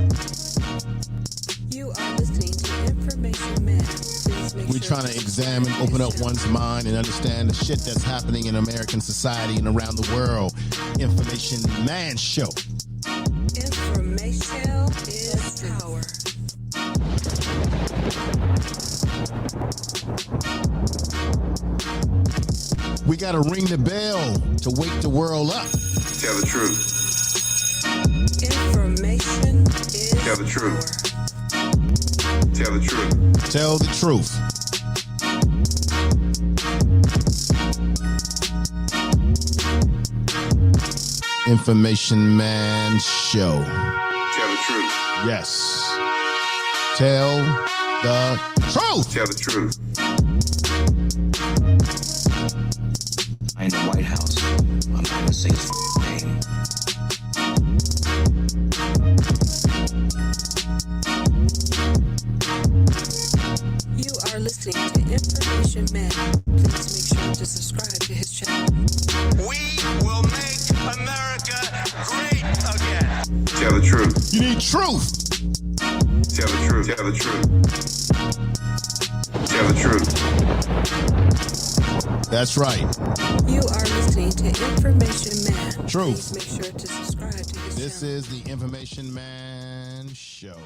You are listening to Information Man. Please make We're sure trying to examine, open up one's mind, and understand the shit that's happening in American society and around the world. Information Man Show. Information is power. We got to ring the bell to wake the world up. Tell the truth. Information is Tell the truth. power. Tell the truth. Tell the truth. Information Man Show. Tell the truth. Yes. Tell the truth. Tell the truth. In the White House, I'm not gonna say his name. You are listening to Information Man. Please make sure to subscribe to his channel. We will make America great again. Tell the truth. You need truth. Tell the truth. Tell the truth. Tell the truth. That's right. You are listening to Information Man. Truth. Please make sure to subscribe to his This channel. is the Information Man Show.